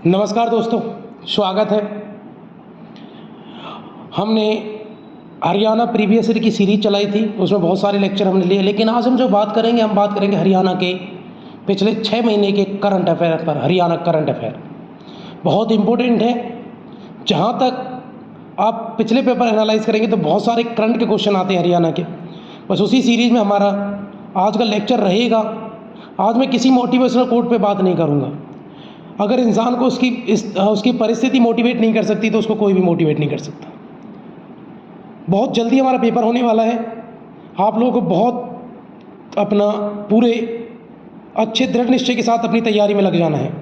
नमस्कार दोस्तों, स्वागत है। हमने हरियाणा प्रीवियस ईयर की सीरीज चलाई थी, उसमें बहुत सारे लेक्चर हमने लिए, लेकिन आज हम जो बात करेंगे हरियाणा के पिछले 6 महीने के करंट अफेयर पर। हरियाणा करंट अफेयर बहुत इम्पोर्टेंट है। जहाँ तक आप पिछले पेपर एनालाइज करेंगे तो बहुत सारे करंट के क्वेश्चन आते हैं हरियाणा के। बस उसी सीरीज़ में हमारा आज का लेक्चर रहेगा। आज मैं किसी मोटिवेशनल कोट पे बात नहीं करूँगा। अगर इंसान को उसकी परिस्थिति मोटिवेट नहीं कर सकती तो उसको कोई भी मोटिवेट नहीं कर सकता। बहुत जल्दी हमारा पेपर होने वाला है। आप लोगों को बहुत अपना पूरे अच्छे दृढ़ निश्चय के साथ अपनी तैयारी में लग जाना है।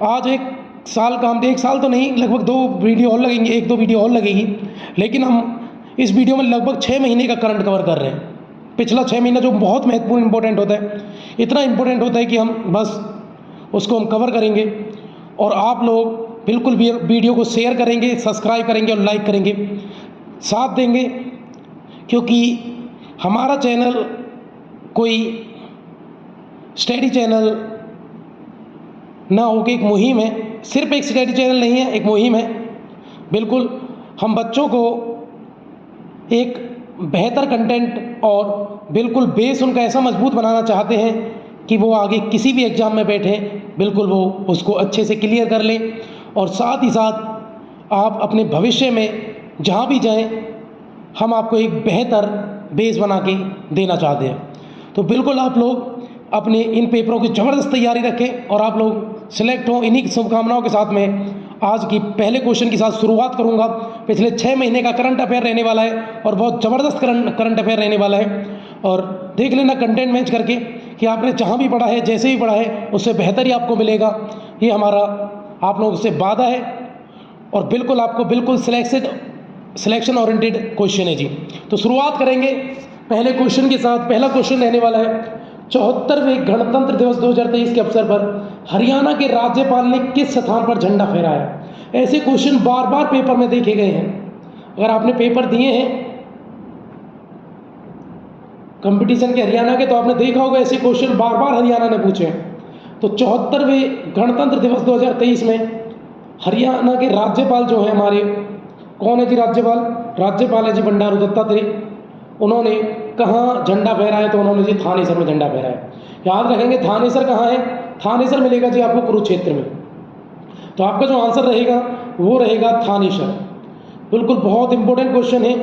आज एक साल तो नहीं, लगभग 2 वीडियो और लगेंगे, 1-2 वीडियो और लगेगी, लेकिन हम इस वीडियो में लगभग 6 महीने का करंट कवर कर रहे हैं। पिछला 6 महीना जो बहुत महत्वपूर्ण इंपॉर्टेंट होता है, इतना इंपॉर्टेंट होता है कि हम बस उसको हम कवर करेंगे। और आप लोग बिल्कुल भी वीडियो को शेयर करेंगे, सब्सक्राइब करेंगे और लाइक करेंगे, साथ देंगे, क्योंकि हमारा चैनल कोई स्टडी चैनल ना हो के एक मुहिम है। सिर्फ एक स्टडी चैनल नहीं है, एक मुहिम है। बिल्कुल हम बच्चों को एक बेहतर कंटेंट और बिल्कुल बेस उनका ऐसा मजबूत बनाना चाहते हैं कि वो आगे किसी भी एग्ज़ाम में बैठे बिल्कुल वो उसको अच्छे से क्लियर कर लें। और साथ ही साथ आप अपने भविष्य में जहाँ भी जाएं, हम आपको एक बेहतर बेस बना के देना चाहते हैं। तो बिल्कुल आप लोग अपने इन पेपरों की ज़बरदस्त तैयारी रखें और आप लोग सिलेक्ट हों। इन्हीं शुभकामनाओं के साथ में आज की पहले क्वेश्चन के साथ शुरुआत करूंगा। पिछले 6 महीने का करंट अफेयर रहने वाला है और बहुत ज़बरदस्त करंट अफेयर रहने वाला है। और देख लेना कंटेंट मैच करके कि आपने जहाँ भी पढ़ा है, जैसे भी पढ़ा है, उससे बेहतर ही आपको मिलेगा। ये हमारा आप लोगों से वादा है और बिल्कुल आपको बिल्कुल सिलेक्शन ओरिएंटेड क्वेश्चन है जी। तो शुरुआत करेंगे पहले क्वेश्चन के साथ। पहला क्वेश्चन रहने वाला है, 74वें गणतंत्र दिवस 2023 के अवसर पर हरियाणा के राज्यपाल ने किस स्थान पर झंडा फहराया? ऐसे क्वेश्चन बार बार पेपर में देखे गए हैं। अगर आपने पेपर दिए हैं कंपटीशन के हरियाणा के, तो आपने देखा होगा ऐसे क्वेश्चन बार बार हरियाणा ने पूछे हैं। तो 74वें गणतंत्र दिवस 2023 में हरियाणा के राज्यपाल जो है हमारे, कौन है जी राज्यपाल? राज्यपाल है जी बंडारू दत्तात्रेय। उन्होंने कहाँ झंडा फहराया? तो उन्होंने जी थानेसर में झंडा फहराया। याद रखेंगे थानेसर कहाँ है? थानेसर मिलेगा जी आपको कुरुक्षेत्र में। तो आपका जो आंसर रहेगा वो रहेगा थानेसर। बिल्कुल बहुत इंपॉर्टेंट क्वेश्चन है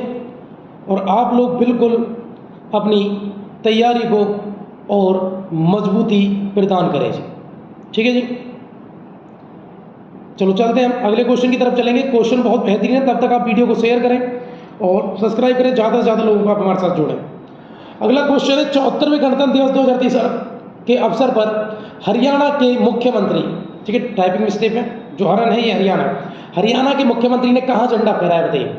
और आप लोग बिल्कुल अपनी तैयारी को और मजबूती प्रदान करें जी। ठीक है जी, चलो चलते हैं हम अगले क्वेश्चन की तरफ चलेंगे। क्वेश्चन बहुत बेहतरीन है, तब तक आप वीडियो को शेयर करें और सब्सक्राइब करें, ज़्यादा से ज़्यादा लोगों को आप हमारे साथ जोड़ें। अगला क्वेश्चन है, 74वें गणतंत्र दिवस 2023 के अवसर पर हरियाणा के मुख्यमंत्री, ठीक है टाइपिंग मिस्टेक है, जो हरियाणा है ये हरियाणा के मुख्यमंत्री ने कहाँ झंडा फहराया बताइए?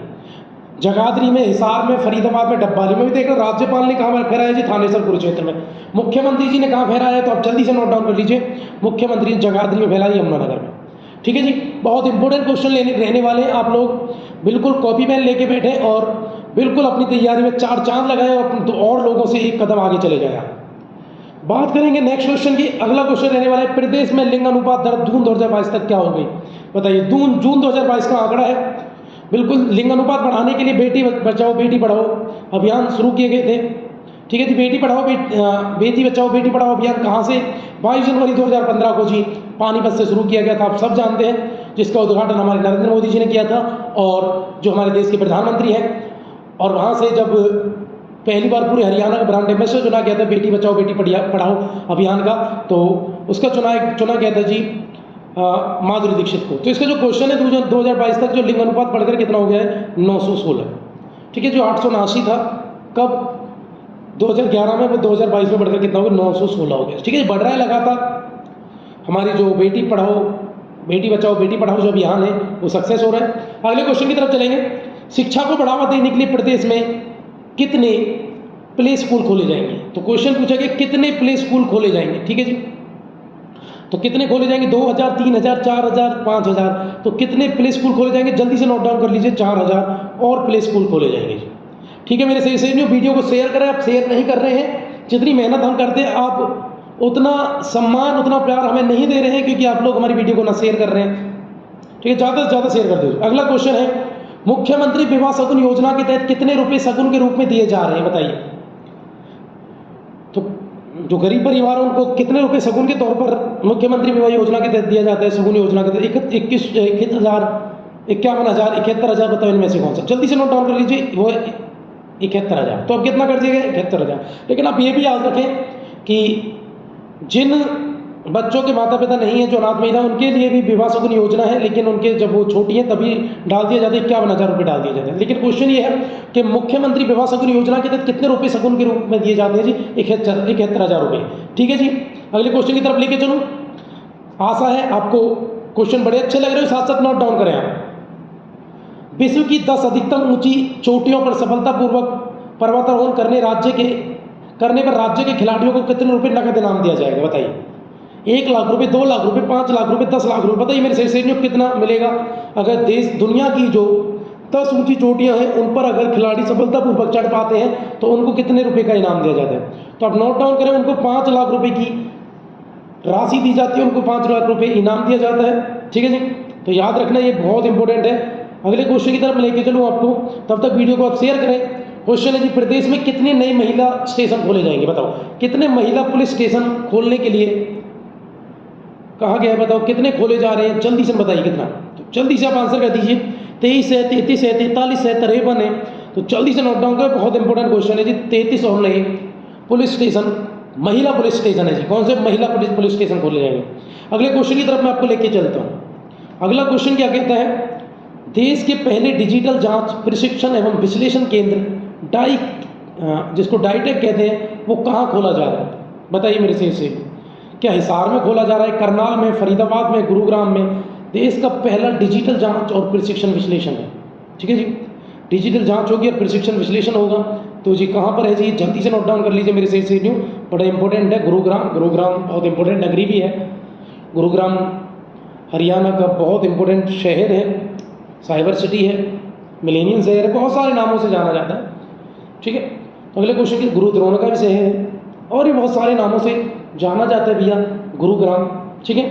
जगाधरी में, हिसार में, फरीदाबाद में, डब्बाली में भी देख रहे। राज्यपाल ने कहाँ फहराया जी? थानेसर कुरुक्षेत्र में। मुख्यमंत्री जी ने कहाँ फहराया है? तो आप जल्दी से नोट डाउन कर लीजिए। मुख्यमंत्री ने जगाधरी में फैलाई, यमुनानगर में। ठीक है जी, बहुत इंपॉर्टेंट क्वेश्चन रहने वाले हैं। आप लोग बिल्कुल कॉपी पेन लेके बैठे और बिल्कुल अपनी तैयारी में 4 चांद लगाए और लोगों से एक कदम आगे चले जाए। बात करेंगे नेक्स्ट क्वेश्चन की। अगला क्वेश्चन रहने वाला है, प्रदेश में लिंग अनुपात दर जून 2022 तक क्या हो गई बताइए? जून 2022 का आंकड़ा है। बिल्कुल लिंग अनुपात बढ़ाने के लिए बेटी बचाओ बेटी पढ़ाओ अभियान शुरू किए गए थे। ठीक है जी, बेटी बचाओ बेटी पढ़ाओ अभियान कहाँ से? 22 जनवरी 2015 को जी पानीपत से शुरू किया गया था। आप सब जानते हैं, जिसका उद्घाटन हमारे नरेंद्र मोदी जी ने किया था और जो हमारे देश के प्रधानमंत्री हैं। और वहाँ से जब पहली बार पूरे हरियाणा का ब्रांड एम्बेसडर चुना गया था बेटी बचाओ बेटी पढ़ाओ अभियान का, तो उसका चुना गया था जी माधुरी दीक्षित को। तो इसका जो क्वेश्चन है 2022 तक जो लिंग अनुपात बढ़कर कितना हो गया है? 916। ठीक है, जो 879 था कब? 2011 में, वो 2022 में बढ़कर कितना हो गया? 916 हो गया। ठीक है, बढ़ रहा है लगातार। हमारी जो बेटी बचाओ बेटी पढ़ाओ जो अभियान है वो सक्सेस हो रहा है। अगले क्वेश्चन की तरफ चलेंगे। शिक्षा को बढ़ावा देने के लिए प्रदेश में कितने प्ले स्कूल खोले जाएंगे? तो क्वेश्चन पूछा गया कितने प्ले स्कूल खोले जाएंगे। ठीक है जी, तो कितने खोले जाएंगे? 2000, 3000, 4000, 5000। तो कितने प्ले स्कूल खोले जाएंगे? जल्दी से नोट डाउन कर लीजिए, 4000 और प्ले स्कूल खोले जाएंगे। ठीक है, मेरे सही वीडियो को शेयर करें। आप शेयर नहीं कर रहे हैं, जितनी मेहनत हम करते हैं आप उतना सम्मान, उतना प्यार हमें नहीं दे रहे हैं, क्योंकि आप लोग हमारी वीडियो को ना शेयर कर रहे हैं। ठीक है, ज़्यादा से ज़्यादा शेयर कर दीजिए। अगला क्वेश्चन है, मुख्यमंत्री विवाह शगुन योजना के तहत कितने रुपए शगुन के रूप में दिए जा रहे हैं, बताइए। तो जो गरीब परिवार है उनको कितने रुपए शगुन के तौर पर मुख्यमंत्री विवाह योजना के तहत दिया जाता है, शगुन योजना के तहत? 21,000, 51,000, 71,000, बताओ इनमें से कौन सा? जल्दी से नोट डाउन कर लीजिए। वो 71,000। तो अब कितना कर दिया गया? 71,000। लेकिन आप ये भी याद रखें कि जिन बच्चों के माता पिता नहीं है, जो अनाथ महिला, उनके लिए भी विवाह शगुन योजना है, लेकिन उनके जब वो छोटी हैं तभी डाल दिया जाता है, 51,000 रुपये डाल दिए जाते हैं। लेकिन क्वेश्चन ये है कि मुख्यमंत्री विवाह शगुन योजना के तहत कितने रुपये शगुन के रूप में दिए जाते हैं जी? 71,000 रुपये। ठीक है जी, अगले क्वेश्चन की तरफ लेके चलूँ। आशा है आपको क्वेश्चन बड़े अच्छे लग रहे हो, साथ साथ नोट डाउन करें आप। विश्व की 10 अधिकतम ऊंची चोटियों पर सफलतापूर्वक पर्वतारोहण करने पर राज्य के खिलाड़ियों को कितने रुपये नकद इनाम दिया जाएगा, बताइए। 1 लाख रुपये, 2 लाख रुपये, 5 लाख रुपये, 10 लाख रुपये, बताइए मेरे से कितना मिलेगा? अगर दुनिया की जो 10 ऊंची चोटियां हैं उन पर अगर खिलाड़ी सफलतापूर्वक चढ़ पाते हैं तो उनको कितने रुपये का इनाम दिया जाता है? तो आप नोट डाउन करें, उनको 5 लाख रुपये की राशि दी जाती है, उनको 5 लाख रुपये इनाम दिया जाता है। ठीक है जी, तो याद रखना, ये बहुत इंपॉर्टेंट है। अगले क्वेश्चन की तरफ लेके चलूँ आपको, तब तक वीडियो को आप शेयर करें। क्वेश्चन है जी, प्रदेश में कितने नए महिला स्टेशन खोले जाएंगे, बताओ। कितने महिला पुलिस स्टेशन खोलने के लिए कहा गया है, बताओ कितने खोले जा रहे हैं? जल्दी से बताइए कितना। तो जल्दी से आप आंसर कर दीजिए। 23 है, 33 है, 43 है, 53 है। तो जल्दी से नोट डाउन करें, बहुत इंपॉर्टेंट क्वेश्चन है जी। 33 और नए पुलिस स्टेशन, महिला पुलिस स्टेशन है जी। कौन से महिला पुलिस स्टेशन खोले जाएंगे? अगले क्वेश्चन की तरफ मैं आपको लेके चलता हूँ। अगला क्वेश्चन क्या कहता है, देश के पहले डिजिटल जांच, प्रशिक्षण एवं विश्लेषण केंद्र जिसको डाइटेक कहते हैं, वो कहाँ खोला जा रहा है, बताइए मेरे से। क्या हिसार में खोला जा रहा है, करनाल में, फरीदाबाद में, गुरुग्राम में? देश का पहला डिजिटल जांच और प्रशिक्षण विश्लेषण है। ठीक है जी, डिजिटल जांच होगी और प्रशिक्षण विश्लेषण होगा। तो जी कहाँ पर है जी? जल्दी से नोट डाउन कर लीजिए मेरे से न्यू, बड़ा इंपॉर्टेंट है। गुरुग्राम बहुत इंपॉर्टेंट नगरी भी है। गुरुग्राम हरियाणा का बहुत इंपॉर्टेंट शहर है, साइबर सिटी है, मिलेनियम शहर है, बहुत सारे नामों से जाना जाता है। ठीक है, अगले क्वेश्चन की, गुरुद्रोण का भी शहर है और ये बहुत सारे नामों से जाना जाता है भैया, गुरुग्राम। ठीक है,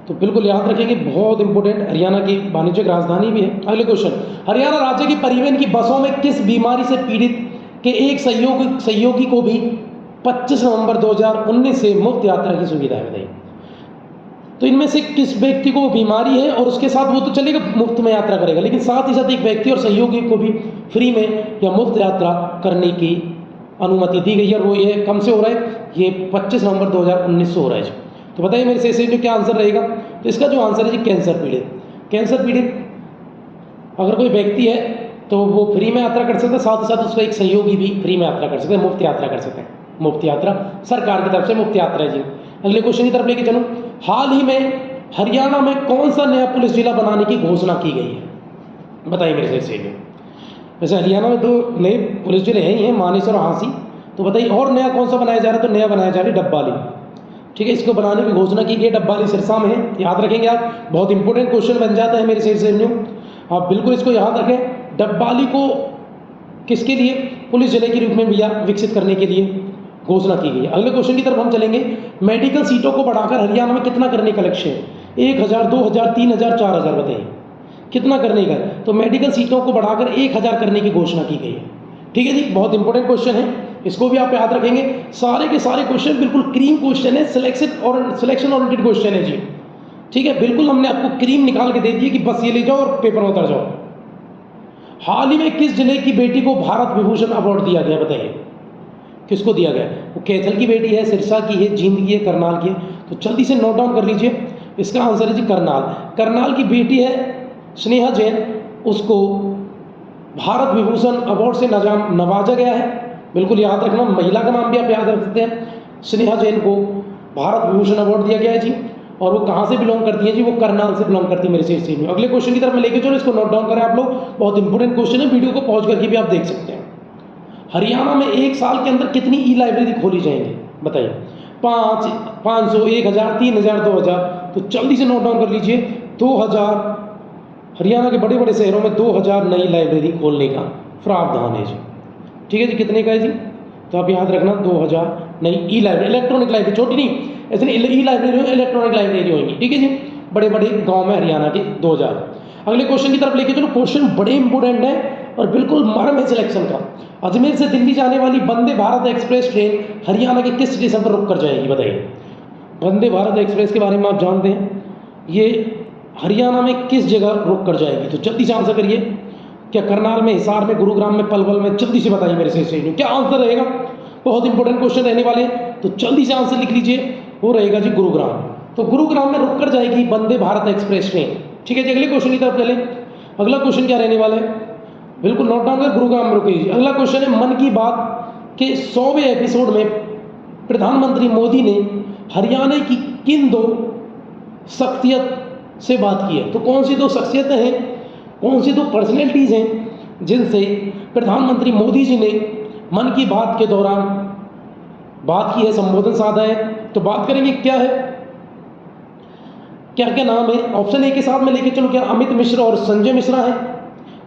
तो बिल्कुल याद रखेंगे, बहुत इंपॉर्टेंट, हरियाणा की वाणिज्यिक राजधानी भी है। अगले क्वेश्चन, हरियाणा राज्य की परिवहन की बसों में किस बीमारी से पीड़ित के एक सहयोगी को भी 25 नवंबर 2019 से मुफ्त यात्रा की सुविधा है, बताइए। तो इनमें से किस व्यक्ति को बीमारी है और उसके साथ वो तो चलेगा, मुफ्त में यात्रा करेगा, लेकिन साथ ही साथ एक व्यक्ति और सहयोगी को भी फ्री में या मुफ्त यात्रा करने की अनुमति दी गई है, और वो ये कम से हो रहा है, ये 25 नवंबर 2019 से हो रहा है। तो बताइए मेरे से इसमें क्या आंसर रहेगा? तो इसका जो आंसर है जी, कैंसर पीड़ित अगर कोई व्यक्ति है तो वो फ्री में यात्रा कर सकता है, साथ ही साथ उसका एक सहयोगी भी फ्री में यात्रा कर सकते हैं, मुफ्त यात्रा कर सकते हैं। मुफ्त यात्रा सरकार की तरफ से मुफ्त यात्रा है जी। अगले क्वेश्चन की तरफ लेके चलूँ, हाल ही में हरियाणा में कौन सा नया पुलिस जिला बनाने की घोषणा की गई है, बताइए मेरे से। वैसे हरियाणा में 2 नए पुलिस जिले हैं ही हैं, मानेसर और हांसी। तो बताइए और नया कौन सा बनाया जा रहा है? तो नया बनाया जा रहा है डब्बाली। ठीक है, इसको बनाने की घोषणा की गई, डब्बाली सिरसा में है। याद रखेंगे आप, बहुत इंपॉर्टेंट क्वेश्चन बन जाता है मेरे से न्यू, आप बिल्कुल इसको याद रखें। डब्बाली को किसके लिए? पुलिस जिले के रूप में भैया विकसित करने के लिए घोषणा की गई है। अगले क्वेश्चन की तरफ हम चलेंगे, मेडिकल सीटों को बढ़ाकर हरियाणा में कितना करने का लक्ष्य है? 1,000, 2,000, 3,000, 4,000, बताइए कितना करने का? तो मेडिकल सीटों को बढ़ाकर 1,000 करने की घोषणा की गई है। ठीक है जी, बहुत इंपॉर्टेंट क्वेश्चन है, इसको भी आप याद रखेंगे। सारे के सारे क्वेश्चन बिल्कुल क्रीम क्वेश्चन है, सिलेक्शन ओरिएंटेड क्वेश्चन है जी। ठीक है, बिल्कुल हमने आपको क्रीम निकाल के दे दी कि बस ये ले जाओ और पेपर में उतर जाओ। हाल ही में किस जिले की बेटी को भारत विभूषण अवार्ड दिया गया, बताइए किसको दिया गया? वो कैथल की बेटी है, सिरसा की है, जींद की है, करनाल की है। तो जल्दी से नोट डाउन कर लीजिए, इसका आंसर है जी करनाल की बेटी है स्नेहा जैन, उसको भारत विभूषण अवार्ड से नवाजा गया है। बिल्कुल याद रखना, महिला का नाम भी आप याद रख सकते हैं। स्नेहा जैन को भारत विभूषण अवार्ड दिया गया है जी, और वो कहाँ से बिलोंग करती है जी? वो करनाल से बिलोंग करती है मेरे से में। अगले क्वेश्चन की तरफ मैं लेके चलो, इसको नोट डाउन करें आप लोग, बहुत इंपॉर्टेंट क्वेश्चन है, वीडियो को पॉज करके भी आप देख सकते हैं। हरियाणा में एक साल के अंदर कितनी ई लाइब्रेरी खोली जाएंगी, बताइए? 5, 500, 1,000, 3,000, 2,000। तो जल्दी से नोट डाउन कर लीजिए, 2,000। हरियाणा के बड़े बड़े शहरों में 2,000 नई लाइब्रेरी खोलने का प्रावधान है जी। ठीक है जी, कितने का है जी? तो आप याद रखना 2,000 नहीं, ई लाइब्रेरी, इलेक्ट्रॉनिक लाइब्रेरी, छोटी नहीं, ऐसे ई लाइब्रेरी हो, इलेक्ट्रॉनिक लाइब्रेरी होंगी, ठीक है जी, बड़े बड़े गांव में हरियाणा के 2000। अगले क्वेश्चन की तरफ लेके चलो, क्वेश्चन बड़े इंपॉर्टेंट है और बिल्कुल मर्म है सिलेक्शन का। अजमेर से दिल्ली जाने वाली वंदे भारत एक्सप्रेस ट्रेन हरियाणा के किस स्टेशन पर रुक कर जाएगी, बताइए। वंदे भारत एक्सप्रेस के बारे में आप जानते हैं, ये हरियाणा में किस जगह रुक कर जाएगी, तो जल्दी से आंसर करिए। क्या करनाल में, हिसार में, गुरुग्राम में, पलवल में, जल्दी से बताइए मेरे से क्या आंसर रहेगा। बहुत इंपॉर्टेंट क्वेश्चन रहने वाले हैं, तो जल्दी से आंसर लिख लीजिए, वो रहेगा जी गुरुग्राम। तो गुरुग्राम में रुक कर जाएगी वंदे भारत एक्सप्रेस ट्रेन, ठीक है जी। अगले क्वेश्चन की तरफ चले। अगला क्वेश्चन क्या रहने वाला है, बिल्कुल नोट डाउन कर, गुरुग्राम में रुकेगी। अगला क्वेश्चन है, मन की बात के 100वें एपिसोड में प्रधानमंत्री मोदी ने हरियाणा की किन 2 शख्सियत से बात की है। तो कौन सी 2 शख्सियतें हैं, कौन सी 2 पर्सनैलिटीज़ हैं जिनसे प्रधानमंत्री मोदी जी ने मन की बात के दौरान बात की है, संबोधन साधा है। तो बात करेंगे क्या है, क्या क्या नाम है। ऑप्शन ए के साथ में लेके चलो, क्या अमित मिश्रा और संजय मिश्रा है,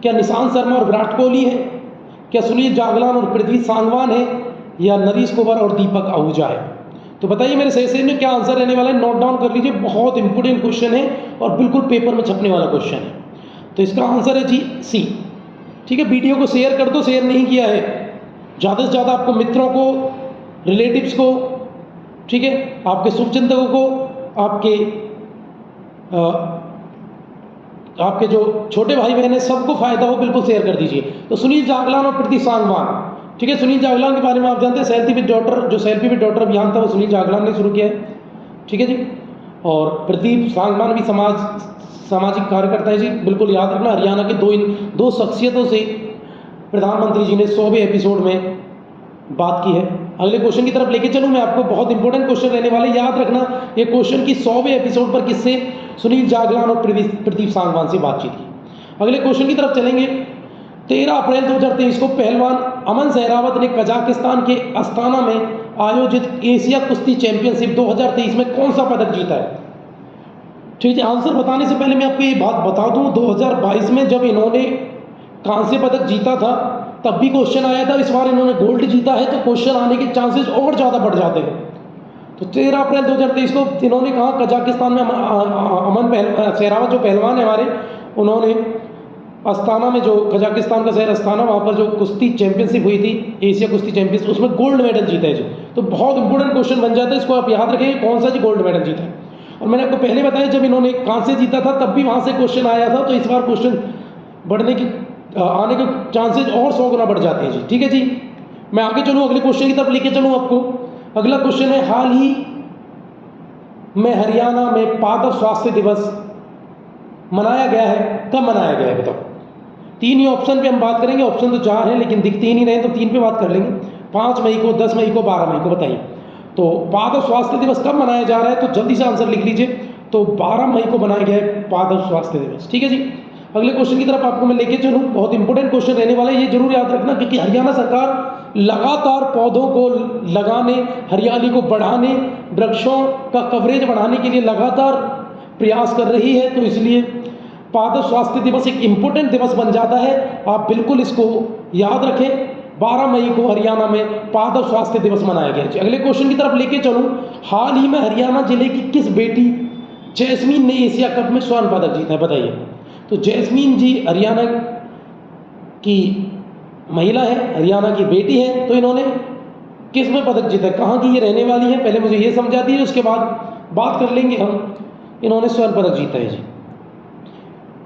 क्या निशांत शर्मा और विराट कोहली है, क्या सुनील जागलान और पृथ्वी सांगवान है, या नरेश कुमार और दीपक आहूजा है। तो बताइए मेरे सही में क्या आंसर रहने वाला है, नोट डाउन कर लीजिए, बहुत इंपॉर्टेंट क्वेश्चन है और बिल्कुल पेपर में छपने वाला क्वेश्चन है। तो इसका आंसर है जी सी, ठीक है। वीडियो को शेयर कर दो, शेयर नहीं किया है ज़्यादा से ज़्यादा आपको मित्रों को, रिलेटिव्स को, ठीक है, आपके शुभचिंतकों को, आपके जो छोटे भाई बहन हैं सबको फायदा हो, बिल्कुल शेयर कर दीजिए। तो सुनील जागलान और पृथ्वी सांगवान, ठीक है। सुनील जागलान के बारे में आप जानते हैं, सेल्फी विद डॉटर, जो सेल्फी विद डॉटर अभियान था वो सुनील जागलान ने शुरू किया है, ठीक है जी। और पृथ्वी सांगवान भी सामाजिक कार्यकर्ता है जी, बिल्कुल याद रखना। हरियाणा के 2 शख्सियतों से प्रधानमंत्री जी ने 100वें एपिसोड में बात की है। अगले क्वेश्चन की तरफ लेके चलूँ मैं आपको, बहुत इंपॉर्टेंट क्वेश्चन रहने वाले, याद रखना ये क्वेश्चन की 100वें एपिसोड पर किससे, सुनील जागलान और प्रदीप सांगवान से बातचीत की। अगले क्वेश्चन की तरफ चलेंगे। 13 अप्रैल 2023 को पहलवान अमन सहरावत ने कजाकिस्तान के अस्ताना में आयोजित एशिया कुश्ती चैंपियनशिप 2023 में कौन सा पदक जीता है, ठीक है। आंसर बताने से पहले मैं आपको ये बात बता दूं, 2022 में जब इन्होंने कांस्य पदक जीता था तब भी क्वेश्चन आया था, इस बार इन्होंने गोल्ड जीता है तो क्वेश्चन आने के चांसेस और ज़्यादा बढ़ जाते हैं। तो 13 अप्रैल 2023 को इन्होंने कहा कजाकिस्तान में अमन सहरावत जो पहलवान है हमारे, उन्होंने अस्ताना में, जो कजाकिस्तान का शहर अस्ताना, वहाँ पर जो कुश्ती चैंपियनशिप हुई थी, एशिया कुश्ती चैंपियनशिप, उसमें गोल्ड मेडल जीता है जी। तो बहुत इंपॉर्टेंट क्वेश्चन बन जाता है, इसको आप याद रखेंगे कौन सा जी गोल्ड मेडल जीता है। और मैंने आपको पहले बताया जब इन्होंने कांस्य जीता था तब भी वहाँ से क्वेश्चन आया था, तो इस बार क्वेश्चन आने के चांसेस और 100 गुना बढ़ जाते हैं जी, ठीक है जी। मैं आगे चलूँ, अगले क्वेश्चन की तरफ लेके चलूँ आपको। अगला क्वेश्चन है, हाल ही में हरियाणा में पादप स्वास्थ्य दिवस मनाया गया है, कब मनाया गया है बताओ। 3 ही ऑप्शन पे हम बात करेंगे, ऑप्शन तो 4 हैं लेकिन दिखते ही नहीं रहे, तो 3 पे बात कर लेंगे। 5 मई को, 10 मई को, 12 मई को, बताइए। तो पादप स्वास्थ्य दिवस कब मनाया जा रहा है, तो जल्दी से आंसर लिख लीजिए। तो 12 मई को मनाया गया है पादप स्वास्थ्य दिवस, ठीक है जी। अगले क्वेश्चन की तरफ आपको मैं लेके चलूँ, बहुत इंपॉर्टेंट क्वेश्चन रहने वाला है, ये जरूर याद रखना, क्योंकि हरियाणा सरकार लगातार पौधों को लगाने, हरियाली को बढ़ाने, वृक्षों का कवरेज बढ़ाने के लिए लगातार प्रयास कर रही है, तो इसलिए पादप स्वास्थ्य दिवस एक इम्पोर्टेंट दिवस बन जाता है। आप बिल्कुल इसको याद रखें, 12 मई को हरियाणा में पादप स्वास्थ्य दिवस मनाया गया। अगले क्वेश्चन की तरफ लेके चलूँ, हाल ही में हरियाणा जिले की किस बेटी जैस्मीन ने एशिया कप में स्वर्ण पदक जीता है, बताइए। तो जैस्मीन जी हरियाणा की महिला है, हरियाणा की बेटी है, तो इन्होंने किस में पदक जीता है, कहाँ की ये रहने वाली है, पहले मुझे ये समझा दीजिए, उसके बाद बात कर लेंगे हम। इन्होंने स्वर्ण पदक जीता है जी।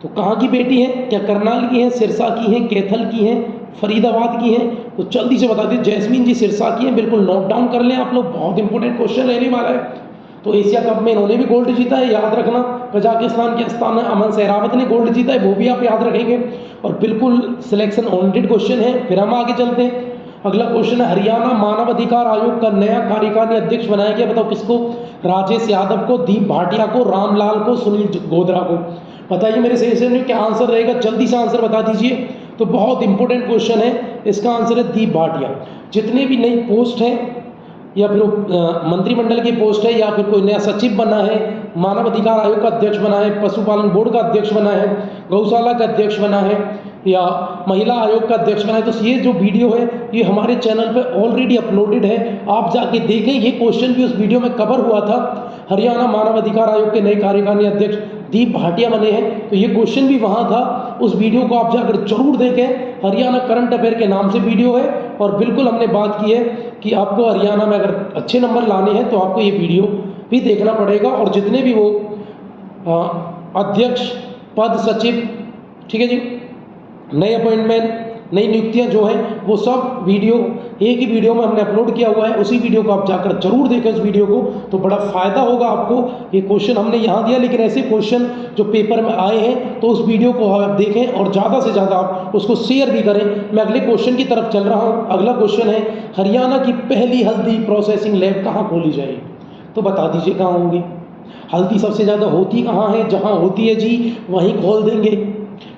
तो कहाँ की बेटी है, क्या करनाल की है, सिरसा की है, कैथल की है, फरीदाबाद की है, तो जल्दी से बता दीजिए। जैस्मीन जी सिरसा की है, बिल्कुल नोट डाउन कर लें आप लोग, बहुत इंपॉर्टेंट क्वेश्चन रहने वाला है। तो एशिया कप में इन्होंने भी गोल्ड जीता है, याद रखना। कजाकिस्तान के अस्ताना अमन सहरावत ने गोल्ड जीता है, वो भी आप याद रखेंगे, और बिल्कुल सिलेक्शन ओरिएंटेड क्वेश्चन है। फिर हम आगे चलते हैं। अगला क्वेश्चन है, हरियाणा मानव अधिकार आयोग का नया कार्यकारी अध्यक्ष बनाया गया, बताओ किसको। राजेश यादव को, दीप भाटिया को, रामलाल को, सुनील गोधरा को। बताइए मेरे सेशन में क्या आंसर रहेगा, जल्दी से आंसर बता दीजिए। तो बहुत इंपॉर्टेंट क्वेश्चन है, इसका आंसर है दीप भाटिया। जितने भी नई पोस्ट हैं, या फिर मंत्रिमंडल की पोस्ट है, या फिर कोई नया सचिव बना है, मानव अधिकार आयोग का अध्यक्ष बना है, पशुपालन बोर्ड का अध्यक्ष बना है, गौशाला का अध्यक्ष बना है, या महिला आयोग का अध्यक्ष बनाए। तो ये जो वीडियो है ये हमारे चैनल पे ऑलरेडी अपलोडेड है, आप जाके देखें। ये क्वेश्चन भी उस वीडियो में कवर हुआ था। हरियाणा मानव अधिकार आयोग के नए कार्यकारी अध्यक्ष दीप भाटिया बने हैं, तो ये क्वेश्चन भी वहाँ था। उस वीडियो को आप जाकर जरूर देखें। हरियाणा करंट अफेयर के नाम से वीडियो है, और बिल्कुल हमने बात की है कि आपको हरियाणा में अगर अच्छे नंबर लाने हैं तो आपको ये वीडियो भी देखना पड़ेगा। और जितने भी वो अध्यक्ष पद, सचिव, ठीक है जी, नए अपॉइंटमेंट, नई नियुक्तियां जो हैं, वो सब वीडियो एक ही वीडियो में हमने अपलोड किया हुआ है। उसी वीडियो को आप जाकर जरूर देखें उस वीडियो को, तो बड़ा फ़ायदा होगा आपको। ये क्वेश्चन हमने यहाँ दिया, लेकिन ऐसे क्वेश्चन जो पेपर में आए हैं तो उस वीडियो को आप देखें और ज़्यादा से ज़्यादा आप उसको शेयर भी करें। मैं अगले क्वेश्चन की तरफ चल रहा हूँ। अगला क्वेश्चन है, हरियाणा की पहली हल्दी प्रोसेसिंग लैब कहाँ खोली जाएगी? तो बता दीजिए कहाँ होंगी। हल्दी सबसे ज़्यादा होती कहाँ है? जहाँ होती है जी वहीं खोल देंगे।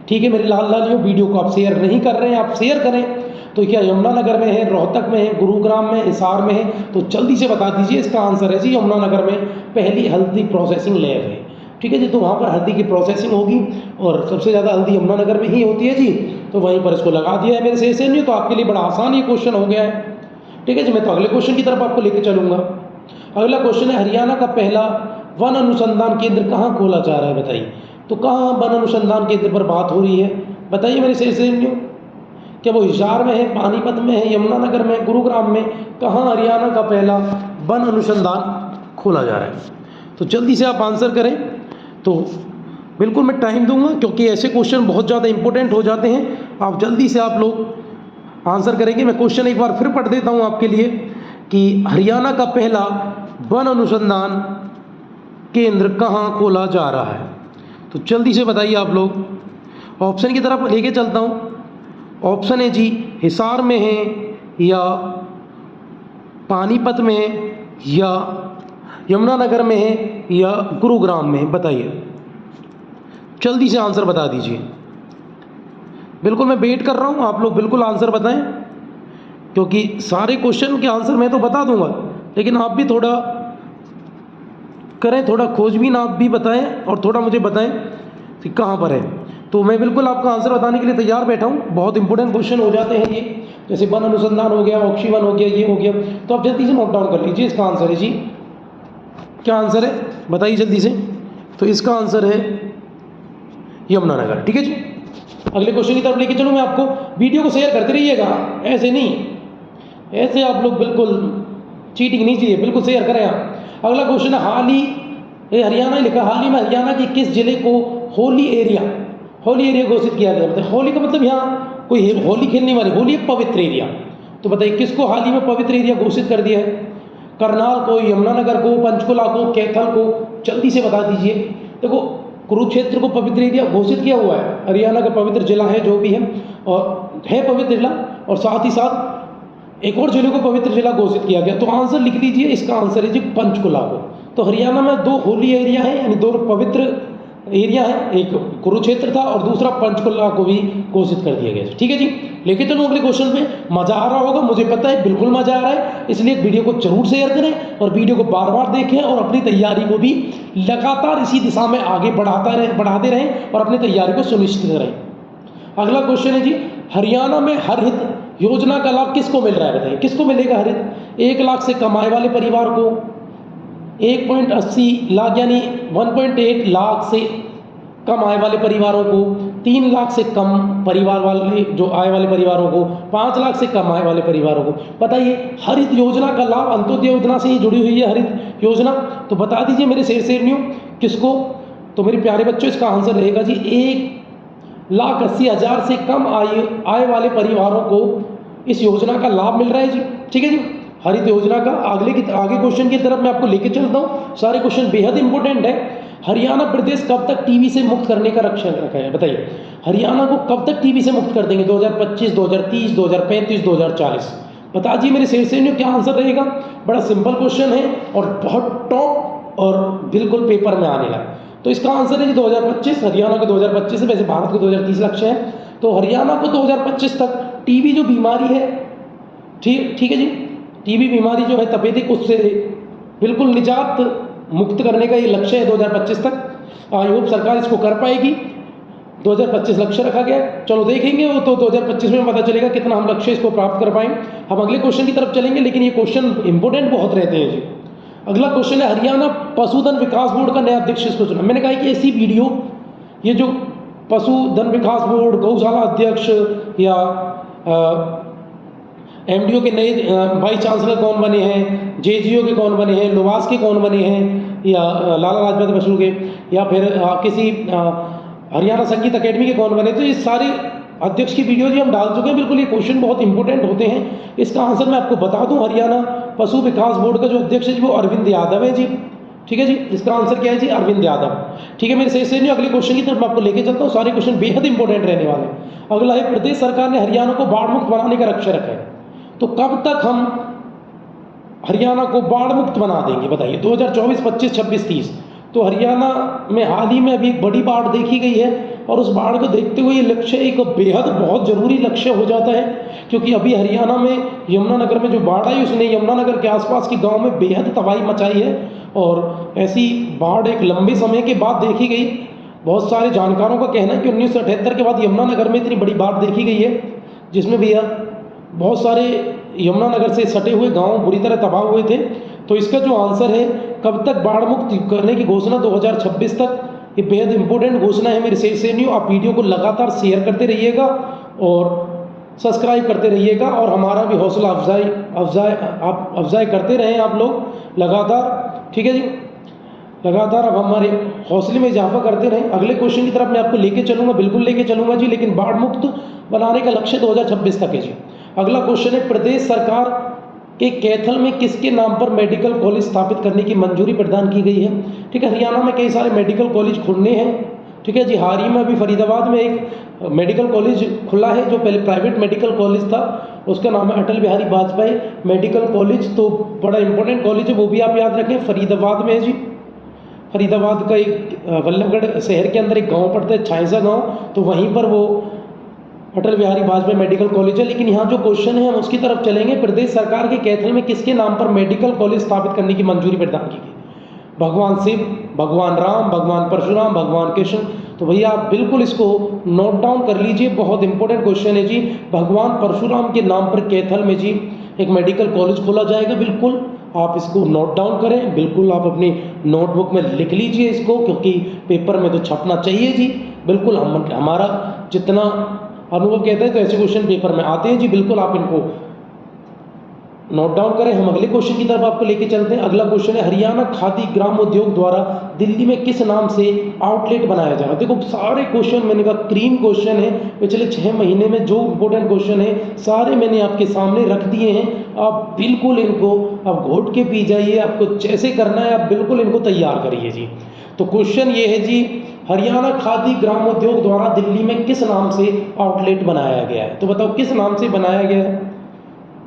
ठीक है मेरे लाल लालियों, वीडियो को आप शेयर नहीं कर रहे हैं, आप शेयर करें। तो क्या यमुनानगर में है, रोहतक में है, गुरुग्राम में, हिसार में है? तो जल्दी से बता दीजिए। इसका आंसर है जी यमुनानगर में पहली हल्दी प्रोसेसिंग लैब है। ठीक है जी, तो वहाँ पर हल्दी की प्रोसेसिंग होगी और सबसे ज़्यादा हल्दी यमुनानगर में ही होती है जी, तो वहीं पर इसको लगा दिया है मेरे से नहीं। तो आपके लिए बड़ा आसान ये क्वेश्चन हो गया है। ठीक है जी, मैं तो अगले क्वेश्चन की तरफ आपको लेकर चलूँगा। अगला क्वेश्चन है, हरियाणा का पहला वन अनुसंधान केंद्र कहाँ खोला जा रहा है? बताइए। तो कहाँ वन अनुसंधान केंद्र पर बात हो रही है? बताइए मेरे से नहीं। क्या वो हिसार में है, पानीपत में है, यमुनानगर में, गुरुग्राम में? कहाँ हरियाणा का पहला वन अनुसंधान खोला जा रहा है? तो जल्दी से आप आंसर करें। तो बिल्कुल मैं टाइम दूंगा, क्योंकि ऐसे क्वेश्चन बहुत ज़्यादा इंपॉर्टेंट हो जाते हैं। आप जल्दी से आप लोग आंसर करेंगे। मैं क्वेश्चन एक बार फिर पढ़ देता हूँ आपके लिए कि हरियाणा का पहला वन अनुसंधान केंद्र कहाँ खोला जा रहा है? तो जल्दी से बताइए आप लोग। ऑप्शन की तरफ लेके चलता हूँ। ऑप्शन है जी, हिसार में है, या पानीपत में है, या यमुनानगर में है, या गुरुग्राम में? बताइए, जल्दी से आंसर बता दीजिए। बिल्कुल मैं वेट कर रहा हूँ, आप लोग बिल्कुल आंसर बताएं, क्योंकि सारे क्वेश्चन के आंसर मैं तो बता दूंगा, लेकिन आप भी थोड़ा करें, थोड़ा खोजबीन आप भी बताएं और थोड़ा मुझे बताएं कि कहाँ पर है। तो मैं बिल्कुल आपका आंसर बताने के लिए तैयार बैठा हूँ। बहुत इंपॉर्टेंट क्वेश्चन हो जाते हैं ये, जैसे वन अनुसंधान हो गया, ऑक्सीवन हो गया, ये हो गया। तो आप जल्दी से नोट डाउन कर लीजिए। इसका आंसर है जी, क्या आंसर है बताइए जल्दी से। तो इसका आंसर है यमुनानगर। ठीक है जी, अगले क्वेश्चन की तरफ लेके चलूँ मैं आपको। वीडियो को शेयर करते रहिएगा, ऐसे नहीं, ऐसे आप लोग बिल्कुल चीटिंग नहीं चाहिए, बिल्कुल शेयर करें आप। अगला क्वेश्चन है, हाल ही हरियाणा लिखा, हाल ही में हरियाणा के किस जिले को होली एरिया घोषित किया गया? बताइए। होली का मतलब यहाँ कोई होली खेलने वाली, होली एक पवित्र एरिया। तो बताइए किसको हाल ही में पवित्र एरिया घोषित कर दिया है? करनाल को, यमुनानगर को, पंचकुला को, कैथल को? जल्दी से बता दीजिए। देखो, कुरुक्षेत्र को पवित्र एरिया घोषित किया हुआ है, हरियाणा का पवित्र जिला है जो भी है, और है पवित्र जिला, और साथ ही साथ एक और जिले को पवित्र जिला घोषित किया गया। तो आंसर लिख लीजिए, इसका आंसर है जी पंचकुला को। तो हरियाणा में दो होली एरिया है, यानी दो पवित्र एरिया है, एक कुरुक्षेत्र था और दूसरा पंचकुला को भी घोषित कर दिया गया। ठीक है जी, लेके चलो अगले क्वेश्चन पे। मजा आ रहा होगा, मुझे पता है बिल्कुल मजा आ रहा है, इसलिए वीडियो को जरूर शेयर करें और वीडियो को बार बार देखें और अपनी तैयारी को भी लगातार इसी दिशा में आगे बढ़ाते रहें और अपनी तैयारी को सुनिश्चित करें। अगला क्वेश्चन है जी, हरियाणा में हरहित योजना का लाभ किसको मिल रहा है? बताइए किसको मिलेगा हरहित? 1 लाख से कम आय वाले परिवार को, 1.80 लाख यानी 1.8 लाख से कम आय वाले परिवारों को, 3 लाख से कम परिवार वाले जो आय वाले परिवारों को, 5 लाख से कम आय वाले परिवारों को। बताइए, हरित योजना का लाभ अंत्योदय योजना से ही जुड़ी हुई है हरित योजना। तो बता दीजिए मेरे शेरनियों किसको? तो मेरे प्यारे बच्चों, इसका आंसर रहेगा जी 1,80,000 से कम आय वाले परिवारों को इस योजना का लाभ मिल रहा है जी। ठीक है जी, हरित योजना का। आगे क्वेश्चन की तरफ मैं आपको लेके चलता हूँ। सारे क्वेश्चन बेहद इंपॉर्टेंट है। हरियाणा प्रदेश कब तक टीबी से मुक्त करने का लक्ष्य रखा है? बताइए, हरियाणा को कब तक टीबी से मुक्त कर देंगे? 2025, 2030, 2035, 2040? बता दीजिए मेरे शेरनियों क्या आंसर रहेगा। बड़ा सिंपल क्वेश्चन है और बहुत टॉप और बिल्कुल पेपर में आने लगा। तो इसका आंसर है जी 2025। हरियाणा को 2025 से, वैसे भारत को 2030 लक्ष्य है। तो हरियाणा को 2025 तक टीबी जो बीमारी है, ठीक है जी, टीबी बीमारी जो है तपेदिक, उससे बिल्कुल निजात मुक्त करने का ये लक्ष्य है 2025 तक। आई होप सरकार इसको कर पाएगी। 2025 लक्ष्य रखा गया है। चलो देखेंगे वो तो 2025 में पता चलेगा कितना हम लक्ष्य इसको प्राप्त कर पाएंगे। हम अगले क्वेश्चन की तरफ चलेंगे, लेकिन ये क्वेश्चन इंपॉर्टेंट बहुत रहते हैं जी। अगला क्वेश्चन है, हरियाणा पशुधन विकास बोर्ड का नया अध्यक्ष इसको चुना। मैंने कहा कि ऐसी वीडियो, ये जो पशुधन विकास बोर्ड, गौशाला अध्यक्ष या एमडीओ के नए वाइस चांसलर कौन बने हैं, जेजीओ के कौन बने हैं, लोवास के कौन बने हैं, या लाला लाजपत बसु के, या फिर किसी हरियाणा संगीत अकेडमी के कौन बने, तो ये सारे अध्यक्ष की वीडियो जी हम डाल चुके हैं। बिल्कुल ये क्वेश्चन बहुत इंपॉर्टेंट होते हैं। इसका आंसर मैं आपको बता दूं, हरियाणा पशु विकास बोर्ड का जो अध्यक्ष है जी वो अरविंद यादव है जी। ठीक है जी, इसका आंसर क्या है जी, अरविंद यादव। ठीक है, मेरे से नहीं, अगले क्वेश्चन की तरफ मैं आपको लेके चलता हूँ। सारे क्वेश्चन बेहद इंपॉर्टेंट रहने वाले हैं। अगला है, प्रदेश सरकार ने हरियाणा को बाढ़ मुक्त बनाने का लक्ष्य रखा है, तो कब तक हम हरियाणा को बाढ़ मुक्त बना देंगे बताइए? 2024, 25, 26, 30। तो हरियाणा में हाल ही में अभी एक बड़ी बाढ़ देखी गई है, और उस बाढ़ को देखते हुए ये लक्ष्य एक बेहद बहुत ज़रूरी लक्ष्य हो जाता है, क्योंकि अभी हरियाणा में यमुनानगर में जो बाढ़ आई उसने यमुनानगर के आसपास के गांव में बेहद तबाही मचाई है, और ऐसी बाढ़ एक लंबे समय के बाद देखी गई। बहुत सारे जानकारों का कहना है कि 1978 के बाद यमुनानगर में इतनी बड़ी बाढ़ देखी गई है, जिसमें भैया बहुत सारे यमुनानगर से सटे हुए गांव बुरी तरह तबाह हुए थे। तो इसका जो आंसर है, कब तक बाढ़ मुक्त करने की घोषणा, 2026 तक। ये बेहद इंपॉर्टेंट घोषणा है मेरे से नहीं। आप वीडियो को लगातार शेयर करते रहिएगा और सब्सक्राइब करते रहिएगा, और हमारा भी हौसला अफजाई करते रहें आप लोग लगातार। ठीक है जी, लगातार अब हमारे हौसले में इजाफा करते रहें। अगले क्वेश्चन की तरफ मैं आपको लेके चलूँगा, बिल्कुल लेके चलूँगा जी, लेकिन बाढ़ मुक्त बनाने का लक्ष्य 2026 तक है जी। अगला क्वेश्चन है, प्रदेश सरकार के कैथल में किसके नाम पर मेडिकल कॉलेज स्थापित करने की मंजूरी प्रदान की गई है? ठीक है, हरियाणा में कई सारे मेडिकल कॉलेज खुलने हैं। ठीक है जी, हाल ही में अभी फरीदाबाद में एक मेडिकल कॉलेज खुला है, जो पहले प्राइवेट मेडिकल कॉलेज था, उसका नाम है अटल बिहारी वाजपेयी मेडिकल कॉलेज। तो बड़ा इंपॉर्टेंट कॉलेज है, वो भी आप याद रखें, फरीदाबाद में है जी। फरीदाबाद का एक वल्लभगढ़ शहर के अंदर एक गांव पड़ता है, छाइसा गांव, तो वहीं पर वो अटल बिहारी वाजपेयी मेडिकल कॉलेज है। लेकिन यहाँ जो क्वेश्चन है हम उसकी तरफ चलेंगे। प्रदेश सरकार के कैथल में किसके नाम पर मेडिकल कॉलेज स्थापित करने की मंजूरी प्रदान की गई? भगवान शिव, भगवान राम, भगवान परशुराम, भगवान कृष्ण। तो भैया आप बिल्कुल इसको नोट डाउन कर लीजिए, बहुत इंपॉर्टेंट क्वेश्चन है जी। भगवान परशुराम के नाम पर कैथल में जी एक मेडिकल कॉलेज खोला जाएगा। बिल्कुल आप इसको नोट डाउन करें, बिल्कुल आप अपनी नोटबुक में लिख लीजिए इसको, क्योंकि पेपर में तो छपना चाहिए जी। बिल्कुल हमारा जितना अनुभव कहता है तो ऐसे क्वेश्चन पेपर में आते हैं जी। बिल्कुल आप इनको नोट डाउन करें। हम अगले क्वेश्चन की तरफ आपको लेके चलते हैं। अगला क्वेश्चन है, हरियाणा खादी ग्राम उद्योग द्वारा दिल्ली में किस नाम से आउटलेट बनाया जाएगा? देखो सारे क्वेश्चन मैंने कहा क्रीम क्वेश्चन है, पिछले 6 महीने में जो इंपॉर्टेंट क्वेश्चन है सारे मैंने आपके सामने रख दिए हैं। आप बिल्कुल इनको आप घोट के पी जाइए, आपको जैसे करना है आप बिल्कुल इनको तैयार करिए जी। तो क्वेश्चन ये है जी, हरियाणा खादी ग्राम उद्योग द्वारा दिल्ली में किस नाम से आउटलेट बनाया गया है? तो बताओ किस नाम से बनाया गया है?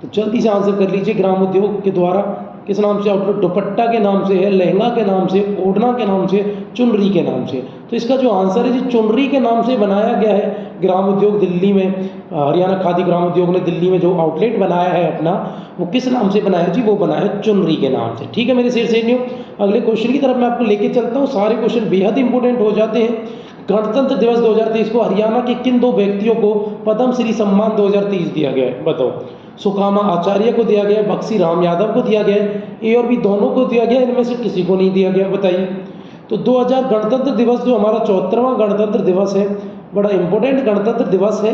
तो जल्दी से आंसर कर लीजिए। ग्राम उद्योग के द्वारा किस नाम से आउटलेट? दुपट्टा के नाम से है, लहंगा के नाम से, ओढ़ना के नाम से, चुनरी के नाम से। तो इसका जो आंसर है जी, चुनरी के नाम से बनाया गया है ग्राम उद्योग दिल्ली में। हरियाणा खादी ग्राम उद्योग ने दिल्ली में जो आउटलेट बनाया है अपना, वो किस नाम से बनाया जी? वो बनाया चुनरी के नाम से। ठीक है मेरे शीर्षेनियों, अगले क्वेश्चन की तरफ मैं आपको लेके चलता हूँ। सारे क्वेश्चन बेहद इंपॉर्टेंट हो जाते हैं। गणतंत्र दिवस 2023 को हरियाणा के किन 2 व्यक्तियों को पद्म श्री सम्मान 2023 दिया गया है? बताओ। सुकामा आचार्य को दिया गया है, बक्सी राम यादव को दिया गया है, ए और बी दोनों को दिया गया है, इनमें से किसी को नहीं दिया गया, बताइए। तो 2000 गणतंत्र दिवस जो हमारा 74वां गणतंत्र दिवस है, बड़ा इंपॉर्टेंट गणतंत्र दिवस है।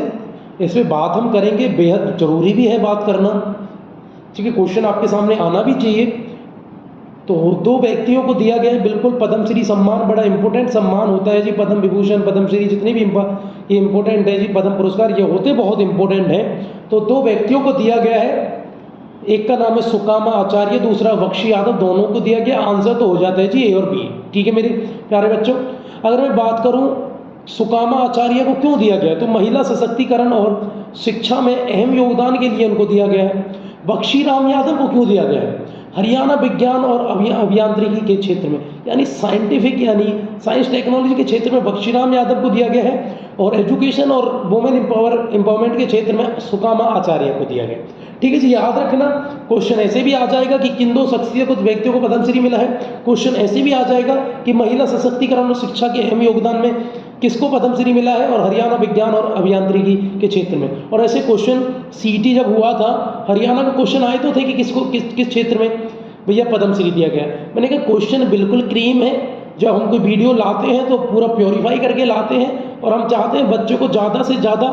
इस पर बात हम करेंगे, बेहद जरूरी भी है बात करना। ठीक है, क्वेश्चन आपके सामने आना भी चाहिए। तो 2 व्यक्तियों को दिया गया है बिल्कुल पद्मश्री सम्मान, बड़ा इंपॉर्टेंट सम्मान होता है जी। पद्म विभूषण, पद्मश्री जितने भी ये इंपॉर्टेंट है जी, पद्म पुरस्कार ये होते बहुत इंपॉर्टेंट है। तो 2 व्यक्तियों को दिया गया है, एक का नाम है सुकामा आचार्य, दूसरा बक्सी यादव, दोनों को दिया गया। आंसर तो हो जाता है जी ए और बी। ठीक है मेरे प्यारे बच्चों, अगर मैं बात करूं सुकामा आचार्य को क्यों दिया गया, तो महिला सशक्तिकरण और शिक्षा में अहम योगदान के लिए उनको दिया गया है। बक्सी राम यादव को क्यों दिया गया है? हरियाणा विज्ञान और अभियांत्रिकी के क्षेत्र में, यानी साइंटिफिक यानी साइंस टेक्नोलॉजी के क्षेत्र में बक्शीराम यादव को दिया गया है, और एजुकेशन और वुमेन एम्पावरमेंट के क्षेत्र में सुकामा आचार्य को दिया गया। ठीक है जी, याद रखना। क्वेश्चन ऐसे भी आ जाएगा कि किन 2 शख्सियत को व्यक्तियों को पद्मश्री मिला है। क्वेश्चन ऐसे भी आ जाएगा कि महिला सशक्तिकरण और शिक्षा के अहम योगदान में किसको पद्मश्री मिला है, और हरियाणा विज्ञान और अभियांत्रिकी के क्षेत्र में। और ऐसे क्वेश्चन सीईटी जब हुआ था, हरियाणा में क्वेश्चन आए तो थे कि किसको किस क्षेत्र में भैया पद्मश्री दिया गया। मैंने कहा क्वेश्चन बिल्कुल क्रीम है, जब हम कोई वीडियो लाते हैं तो पूरा प्योरीफाई करके लाते हैं, और हम चाहते हैं बच्चों को ज़्यादा से ज़्यादा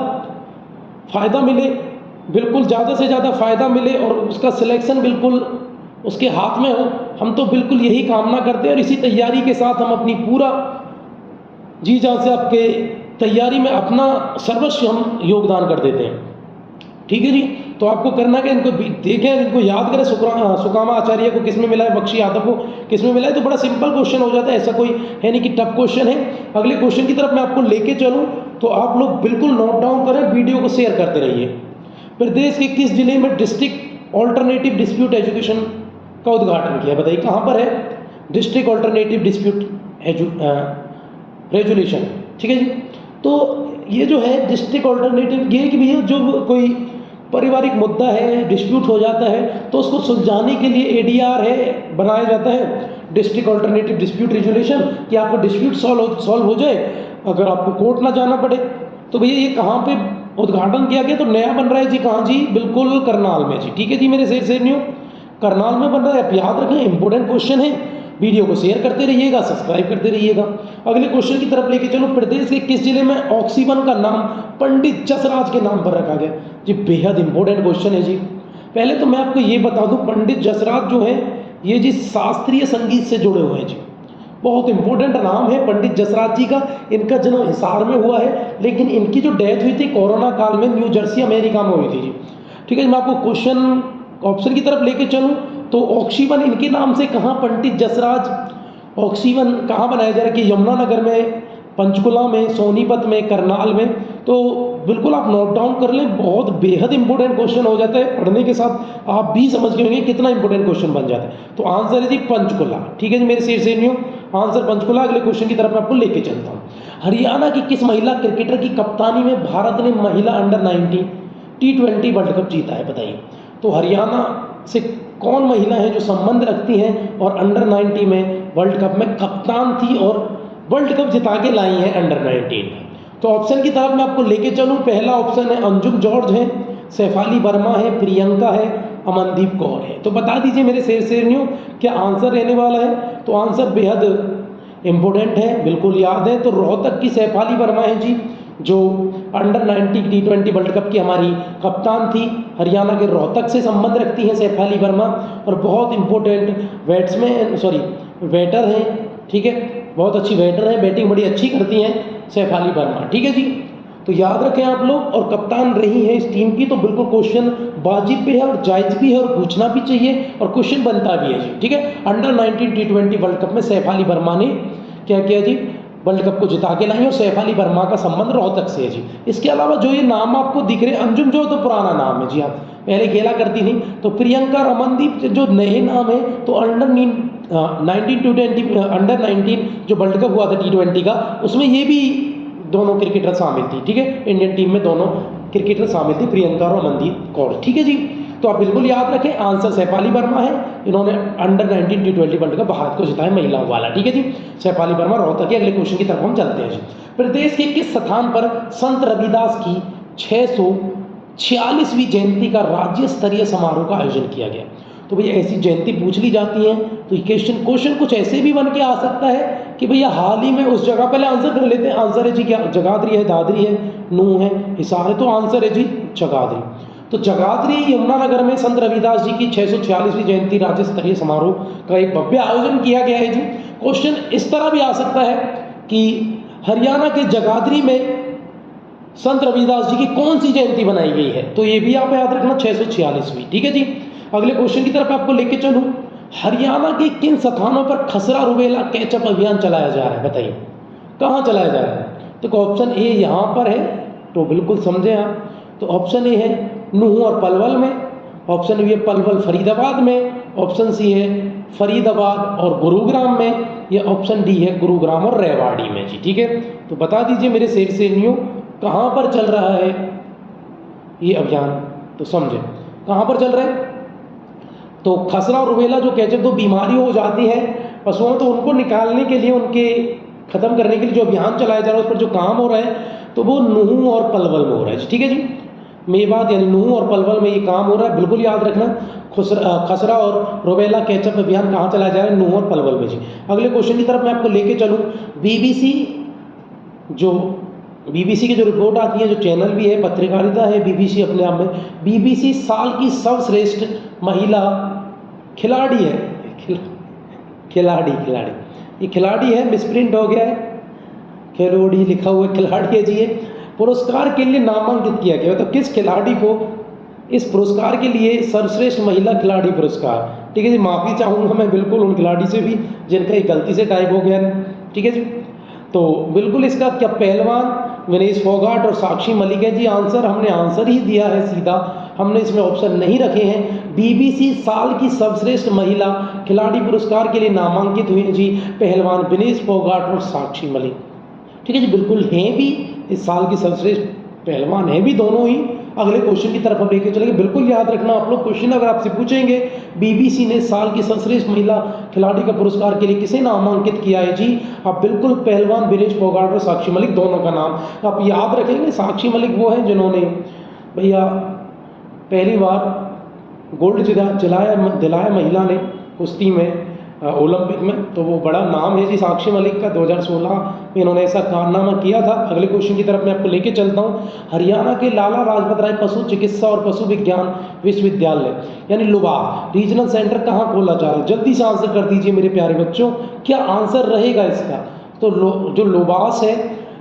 फ़ायदा मिले, बिल्कुल ज़्यादा से ज़्यादा फ़ायदा मिले, और उसका सिलेक्शन बिल्कुल उसके हाथ में हो। हम तो बिल्कुल यही कामना करते हैं, और इसी तैयारी के साथ हम अपनी पूरा जी जान से आपके तैयारी में अपना सर्वस्व हम योगदान कर देते हैं। ठीक है जी। तो आपको करना है कि इनको देखें, इनको याद करें। सुकामा आचार्य को किस में मिला है, बख्शी यादव को किस में मिला है। तो बड़ा सिंपल क्वेश्चन हो जाता है, ऐसा कोई है नहीं कि टफ क्वेश्चन है। अगले क्वेश्चन की तरफ मैं आपको लेके चलूँ तो आप लोग बिल्कुल नोट डाउन करें, वीडियो को शेयर करते रहिए। प्रदेश के किस जिले में डिस्ट्रिक्ट ऑल्टरनेटिव डिस्प्यूट एजुकेशन का उद्घाटन किया, बताइए कहाँ पर है। डिस्ट्रिक्ट ऑल्टरनेटिव डिस्प्यूट रेजुलेशन, ठीक है जी। तो ये जो है डिस्ट्रिक्ट ऑल्टरनेटिव, ये कि भैया जो कोई पारिवारिक मुद्दा है, डिस्प्यूट हो जाता है, तो उसको सुलझाने के लिए एडीआर है बनाया जाता है, डिस्ट्रिक्ट ऑल्टरनेटिव डिस्प्यूट रेजुलेशन, कि आपको डिस्प्यूट सॉल्व हो जाए, अगर आपको कोर्ट ना जाना पड़े। तो भैया ये कहाँ पे उद्घाटन किया गया, तो नया बन रहा है जी, कहाँ जी, बिल्कुल करनाल में जी। ठीक है जी, मेरे शेर न्यू करनाल में बन रहा है। आप याद रखें, इंपॉर्टेंट क्वेश्चन है। वीडियो को शेयर करते रहिएगा, सब्सक्राइब करते रहिएगा। अगले क्वेश्चन की तरफ लेके चलो। प्रदेश के किस जिले में ऑक्सीवन का नाम पंडित जसराज के नाम पर रखा गया जी। बेहद इंपॉर्टेंट क्वेश्चन है जी। पहले तो मैं आपको ये बता दूं, पंडित जसराज जो है ये जी शास्त्रीय संगीत से जुड़े हुए हैं जी। बहुत इंपॉर्टेंट नाम है पंडित जसराज जी का। इनका जन्म हिसार में हुआ है, लेकिन इनकी जो डेथ हुई थी कोरोना काल में न्यू जर्सी अमेरिका में हुई थी जी। ठीक है, मैं आपको क्वेश्चन ऑप्शन की तरफ लेके चलूँ तो ऑक्सीवन इनके नाम से कहाँ, पंडित जसराज ऑक्सीवन कहाँ बनाया जा रहा है कि यमुनानगर में, पंचकुला में, सोनीपत में, करनाल में। तो बिल्कुल आप नोट डाउन कर लें, बहुत बेहद इंपॉर्टेंट क्वेश्चन हो जाता है। पढ़ने के साथ आप भी समझ गए होंगे कितना इंपॉर्टेंट क्वेश्चन बन जाता है। तो आंसर है जी पंचकुला। ठीक है जी, मेरे शेर न्यू आंसर पंचकुला। अगले क्वेश्चन की तरफ मैं आपको लेके चलता हूँ। हरियाणा की किस महिला क्रिकेटर की कप्तानी में भारत ने महिला अंडर 19 T20 वर्ल्ड कप जीता है, बताइए। तो हरियाणा से कौन महिला है जो संबंध रखती हैं और अंडर 19 में वर्ल्ड कप में कप्तान थी और वर्ल्ड कप जिता के लाई हैं अंडर 19 में। तो ऑप्शन की तरफ मैं आपको लेके चलूँ। पहला ऑप्शन है अंजुम जॉर्ज है, शेफाली वर्मा है, प्रियंका है, अमनदीप कौर है। तो बता दीजिए मेरे शेर न्यू क्या आंसर रहने वाला है। तो आंसर बेहद इंपॉर्टेंट है, बिल्कुल याद है। तो रोहतक की शेफाली वर्मा है जी, जो अंडर 19 T20 वर्ल्ड कप की हमारी कप्तान थी। हरियाणा के रोहतक से संबंध रखती हैं शेफाली वर्मा, और बहुत इंपॉर्टेंट बैटर हैं। ठीक है, बहुत अच्छी बैटर है, बैटिंग बड़ी अच्छी करती हैं शेफाली वर्मा। ठीक है जी, तो याद रखें आप लोग। और कप्तान रही है इस टीम की, तो बिल्कुल क्वेश्चन वाजिब भी है और जायज़ भी है और पूछना भी चाहिए और क्वेश्चन बनता भी है जी। ठीक है, अंडर 19 T20 वर्ल्ड कप में शेफाली वर्मा ने क्या किया जी, वर्ल्ड कप को जिता के लाई, और शेफाली वर्मा का संबंध रोहतक से है जी। इसके अलावा जो ये नाम आपको दिख रहे हैं, अंजुम जो तो पुराना नाम है जी, आप पहले खेला करती थी। तो प्रियंका और अमनदीप जो नए नाम है, तो अंडर 19 जो वर्ल्ड कप हुआ था T20 का, उसमें ये भी दोनों क्रिकेटर शामिल थी। ठीक है, इंडियन टीम में दोनों क्रिकेटर शामिल थी, प्रियंका और अमनदीप कौर। ठीक है जी, तो आप बिल्कुल याद रखें, आंसर शेफाली वर्मा है। इन्होंने under 19 T20 world cup Bharat को जिताया महिलाओं वाला। ठीक है जी, शेफाली वर्मा रोहतक के। अगले क्वेश्चन की तरफ हम चलते हैं जी। प्रदेश के किस स्थान पर संत रविदास की 646वीं जयंती का राज्य स्तरीय समारोह का आयोजन किया गया। तो भैया ऐसी जयंती पूछ ली जाती है तो क्वेश्चन कुछ ऐसे भी बन के आ सकता है कि भैया हाल ही में उस जगह, पहले आंसर कर लेते हैं। आंसर है जी क्या, जगाधरी है, दादरी है, नूह है, हिसार है। तो आंसर है जी जगाधरी। तो जगाधरी यमुनानगर में संत रविदास जी की 646वीं जयंती राज्य स्तरीय समारोह का एक भव्य आयोजन किया गया है जी। क्वेश्चन इस तरह भी आ सकता है कि हरियाणा के जगाधरी में संत रविदास जी की कौन सी जयंती बनाई गई है, तो ये भी आप याद रखना 646वीं। ठीक है जी, अगले क्वेश्चन की तरफ आपको लेके चलूँ। हरियाणा के किन स्थानों पर खसरा रुबेला कैचअप अभियान चलाया जा रहा है, बताइए कहाँ चलाया जा रहा है। तो ऑप्शन ए यहाँ पर है, तो बिल्कुल समझें आप। तो ऑप्शन ए है नूह और पलवल में, ऑप्शन बी है पलवल फरीदाबाद में, ऑप्शन सी है फरीदाबाद और गुरुग्राम में, या ऑप्शन डी है गुरुग्राम और रेवाड़ी में जी। ठीक है, तो बता दीजिए मेरे शेर कहाँ पर चल रहा है ये अभियान, तो समझे कहाँ पर चल रहा है। तो खसरा और रुबेला जो कैचअप दो बीमारी हो जाती है पशुओं, तो उनको निकालने के लिए, उनके ख़त्म करने के लिए जो अभियान चलाया जा रहा है, उस पर जो काम हो रहा है, तो वो नूंह और पलवल में हो रहा है जी। ठीक है जी, मेवात यानी नूंह और पलवल में ये काम हो रहा है, बिल्कुल याद रखना। खसरा और रूबेला कैचअप अभियान कहाँ चलाया जा रहा है? नूंह और पलवल में जी। अगले क्वेश्चन की तरफ मैं आपको लेके चलूँ। बीबीसी की जो रिपोर्ट आती है, जो चैनल भी है, पत्रकारिता है बीबीसी अपने आप में, बीबीसी साल की सर्वश्रेष्ठ महिला खिलाड़ी है। खिलाड़ी ये खिलाड़ी है, मिसप्रिंट हो गया है, खिलोड़ी लिखा हुआ है, खिलाड़ी है जी। ये पुरस्कार के लिए नामांकित किया गया, तो किस खिलाड़ी को इस पुरस्कार के लिए सर्वश्रेष्ठ महिला खिलाड़ी पुरस्कार? ठीक है जी, माफ़ी चाहूँगा मैं बिल्कुल उन खिलाड़ी से भी जिनका एक गलती से टाइप हो गया है। ठीक है जी, तो बिल्कुल इसका क्या पहलवान विनेश फोगाट और साक्षी मलिक है जी। हमने आंसर ही दिया है सीधा, हमने इसमें ऑप्शन नहीं रखे हैं। बीबीसी साल की सर्वश्रेष्ठ महिला खिलाड़ी पुरस्कार के लिए नामांकित हुए जी पहलवान विनेश फोगाट और साक्षी मलिक। ठीक है जी, बिल्कुल हैं भी इस साल की सर्वश्रेष्ठ पहलवान हैं भी दोनों ही। अगले क्वेश्चन की तरफ हम लेके चलेंगे। बिल्कुल याद रखना आप लोग, क्वेश्चन अगर आपसे पूछेंगे बीबीसी ने साल की सर्वश्रेष्ठ महिला खिलाड़ी का पुरस्कार के लिए किसे नामांकित किया है जी, आप बिल्कुल पहलवान विनेश फोगाट और साक्षी मलिक दोनों का नाम आप याद रखेंगे। साक्षी मलिक वो है जिन्होंने भैया पहली बार गोल्ड दिलाया महिला ने कुश्ती में ओलंपिक में, तो वो बड़ा नाम है जी साक्षी मलिक का। 2016 में इन्होंने ऐसा कारनामा किया था। अगले क्वेश्चन की तरफ मैं आपको लेके चलता हूँ। हरियाणा के लाला लाजपत राय पशु चिकित्सा और पशु विज्ञान विश्वविद्यालय यानी लुबास रीजनल सेंटर कहाँ खोला जा रहा है? जल्दी से आंसर कर दीजिए मेरे प्यारे बच्चों, क्या आंसर रहेगा इसका? तो जो लुबास है,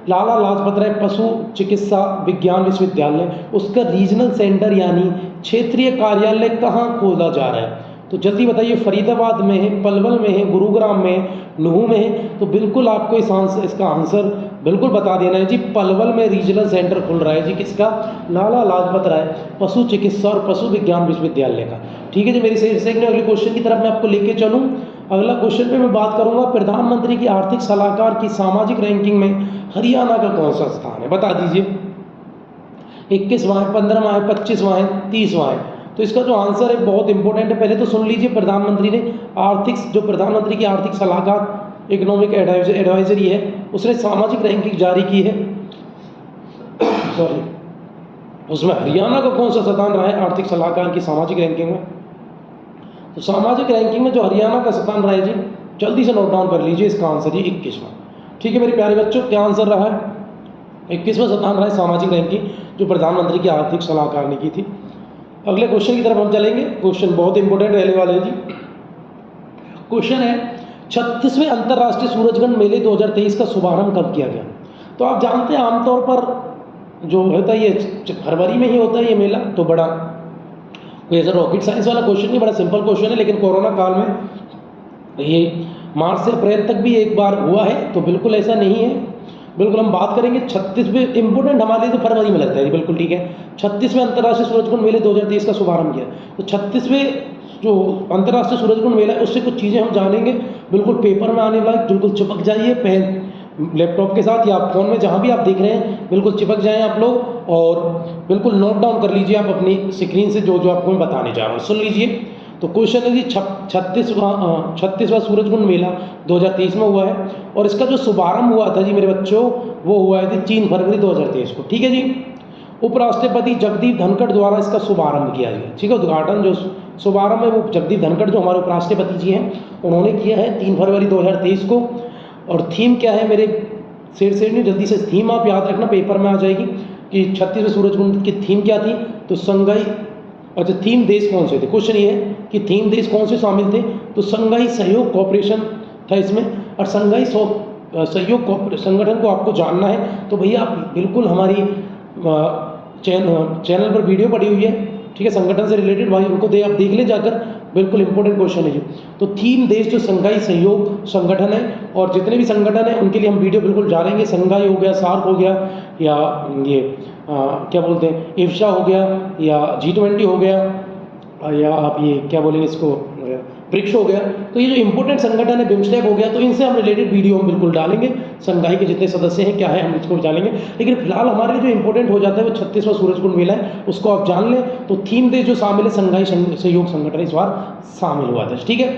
लाला लाजपत राय पशु चिकित्सा विज्ञान विश्वविद्यालय, उसका रीजनल सेंटर यानी क्षेत्रीय कार्यालय कहाँ खोला जा रहा है? तो जल्दी बताइए, फरीदाबाद में है, पलवल में है, गुरुग्राम में है, नूंह में है? तो बिल्कुल आपको इसका आंसर बिल्कुल बता देना है जी। पलवल में रीजनल सेंटर खुल रहा है जी, किसका? लाला लाजपत राय पशु चिकित्सा और पशु विज्ञान विश्वविद्यालय का। ठीक है जी, मेरी सही से अगले क्वेश्चन की तरफ मैं आपको लेके चलूँ। अगला क्वेश्चन पे मैं बात करूंगा, प्रधानमंत्री की आर्थिक सलाहकार की सामाजिक रैंकिंग में हरियाणा का कौन सा स्थान है? बता दीजिए। 21वां है, 15वां है, 25वां है, 30वां है? तो इसका जो आंसर है बहुत इंपॉर्टेंट है। पहले तो सुन लीजिए, प्रधानमंत्री की आर्थिक सलाहकार इकोनॉमिक एडवाइजरी है, उसने सामाजिक रैंकिंग जारी की है। सॉरी, उसमें हरियाणा का कौन सा स्थान रहा है आर्थिक सलाहकार की सामाजिक रैंकिंग में? तो सामाजिक रैंकिंग में जो हरियाणा का स्थान रहा है जी, जल्दी से नोट डाउन कर लीजिए, इसका आंसर जी 21वां। ठीक है मेरे प्यारे बच्चों, क्या आंसर रहा है? 21वां स्थान रहा है सामाजिक रैंकिंग जो प्रधानमंत्री की आर्थिक सलाहकार ने की थी। अगले क्वेश्चन की तरफ हम चलेंगे। क्वेश्चन बहुत इंपॉर्टेंट रहने वाले हैं जी। क्वेश्चन है, 36वें अंतर्राष्ट्रीय सूरजकुंड मेले 2023 का शुभारंभ कब किया गया? तो आप जानते हैं आमतौर पर जो होता है ये फरवरी में ही होता है ये मेला। तो बड़ा कोई ऐसा रॉकेट साइंस वाला क्वेश्चन नहीं, बड़ा सिंपल क्वेश्चन है। लेकिन कोरोना काल में ये मार्च से अप्रैल तक भी एक बार हुआ है, तो बिल्कुल ऐसा नहीं है। बिल्कुल हम बात करेंगे 36वें, इंपोर्टेंट हमारे लिए तो फरवरी में लगता है, बिल्कुल ठीक है। 36वें अंतर्राष्ट्रीय सूरजकुंड मेले 2023 का शुभारंभ किया। तो 36वें जो अंतर्राष्ट्रीय सूरजकुंड मेला है उससे कुछ चीज़ें हम जानेंगे, बिल्कुल पेपर में आने वाला, बिल्कुल चिपक जाइए पेन लैपटॉप के साथ या फोन में, जहाँ भी आप देख रहे हैं बिल्कुल चिपक जाएं आप लोग और बिल्कुल नोट डाउन कर लीजिए आप अपनी स्क्रीन से जो आपको मैं बताने जा रहा हूँ। सुन लीजिए। तो क्वेश्चन है जी 36वां सूरजकुंड मेला 2023 में हुआ है और इसका जो शुभारंभ हुआ था जी मेरे बच्चों, वो हुआ है जी 3 फरवरी 2023 को। ठीक है जी। उपराष्ट्रपति जगदीप धनखड़ द्वारा इसका शुभारंभ किया गया। ठीक है, उद्घाटन जो शुभारंभ है वो जगदीप धनखड़ जो हमारे उपराष्ट्रपति जी हैं उन्होंने किया है 3 फरवरी 2023 को। और थीम क्या है मेरे नहीं, जल्दी से थीम आप याद रखना, पेपर में आ जाएगी कि 36वें सूरजकुंड की थीम क्या थी। तो संघाई, अच्छा थीम देश कौन से थे, क्वेश्चन ये है कि थीम देश कौन से शामिल थे। तो संघाई सहयोग कोऑपरेशन था इसमें। और संघाई सहयोग संगठन को आपको जानना है तो भैया आप बिल्कुल हमारी चैनल पर वीडियो पड़ी हुई है, ठीक है, संगठन से रिलेटेड भाई उनको आप देख ले जाकर, बिल्कुल इंपॉर्टेंट क्वेश्चन है जी। तो थीम देश जो संघाई सहयोग संगठन है और जितने भी संगठन है उनके लिए हम वीडियो बिल्कुल डालेंगे। संघाई हो गया, सार्क हो गया, या ये क्या बोलते हैं इफ्शा हो गया, या G20 हो गया, या आप ये क्या बोलेंगे इसको ब्रिक्स हो गया। तो ये जो इंपॉर्टेंट संगठन है बिम्स्टेक हो गया, तो इनसे हम रिलेटेड वीडियो हम बिल्कुल डालेंगे। संघाई के जितने सदस्य हैं क्या है हम इसको डालेंगे। लेकिन फिलहाल हमारे लिए जो इंपॉर्टेंट हो जाता है वो 36वां सूरजकुंड मेला है, उसको आप जान लें। तो थीम देश जो शामिल है संघाई सहयोग संगठन इस बार शामिल हुआ था। ठीक है,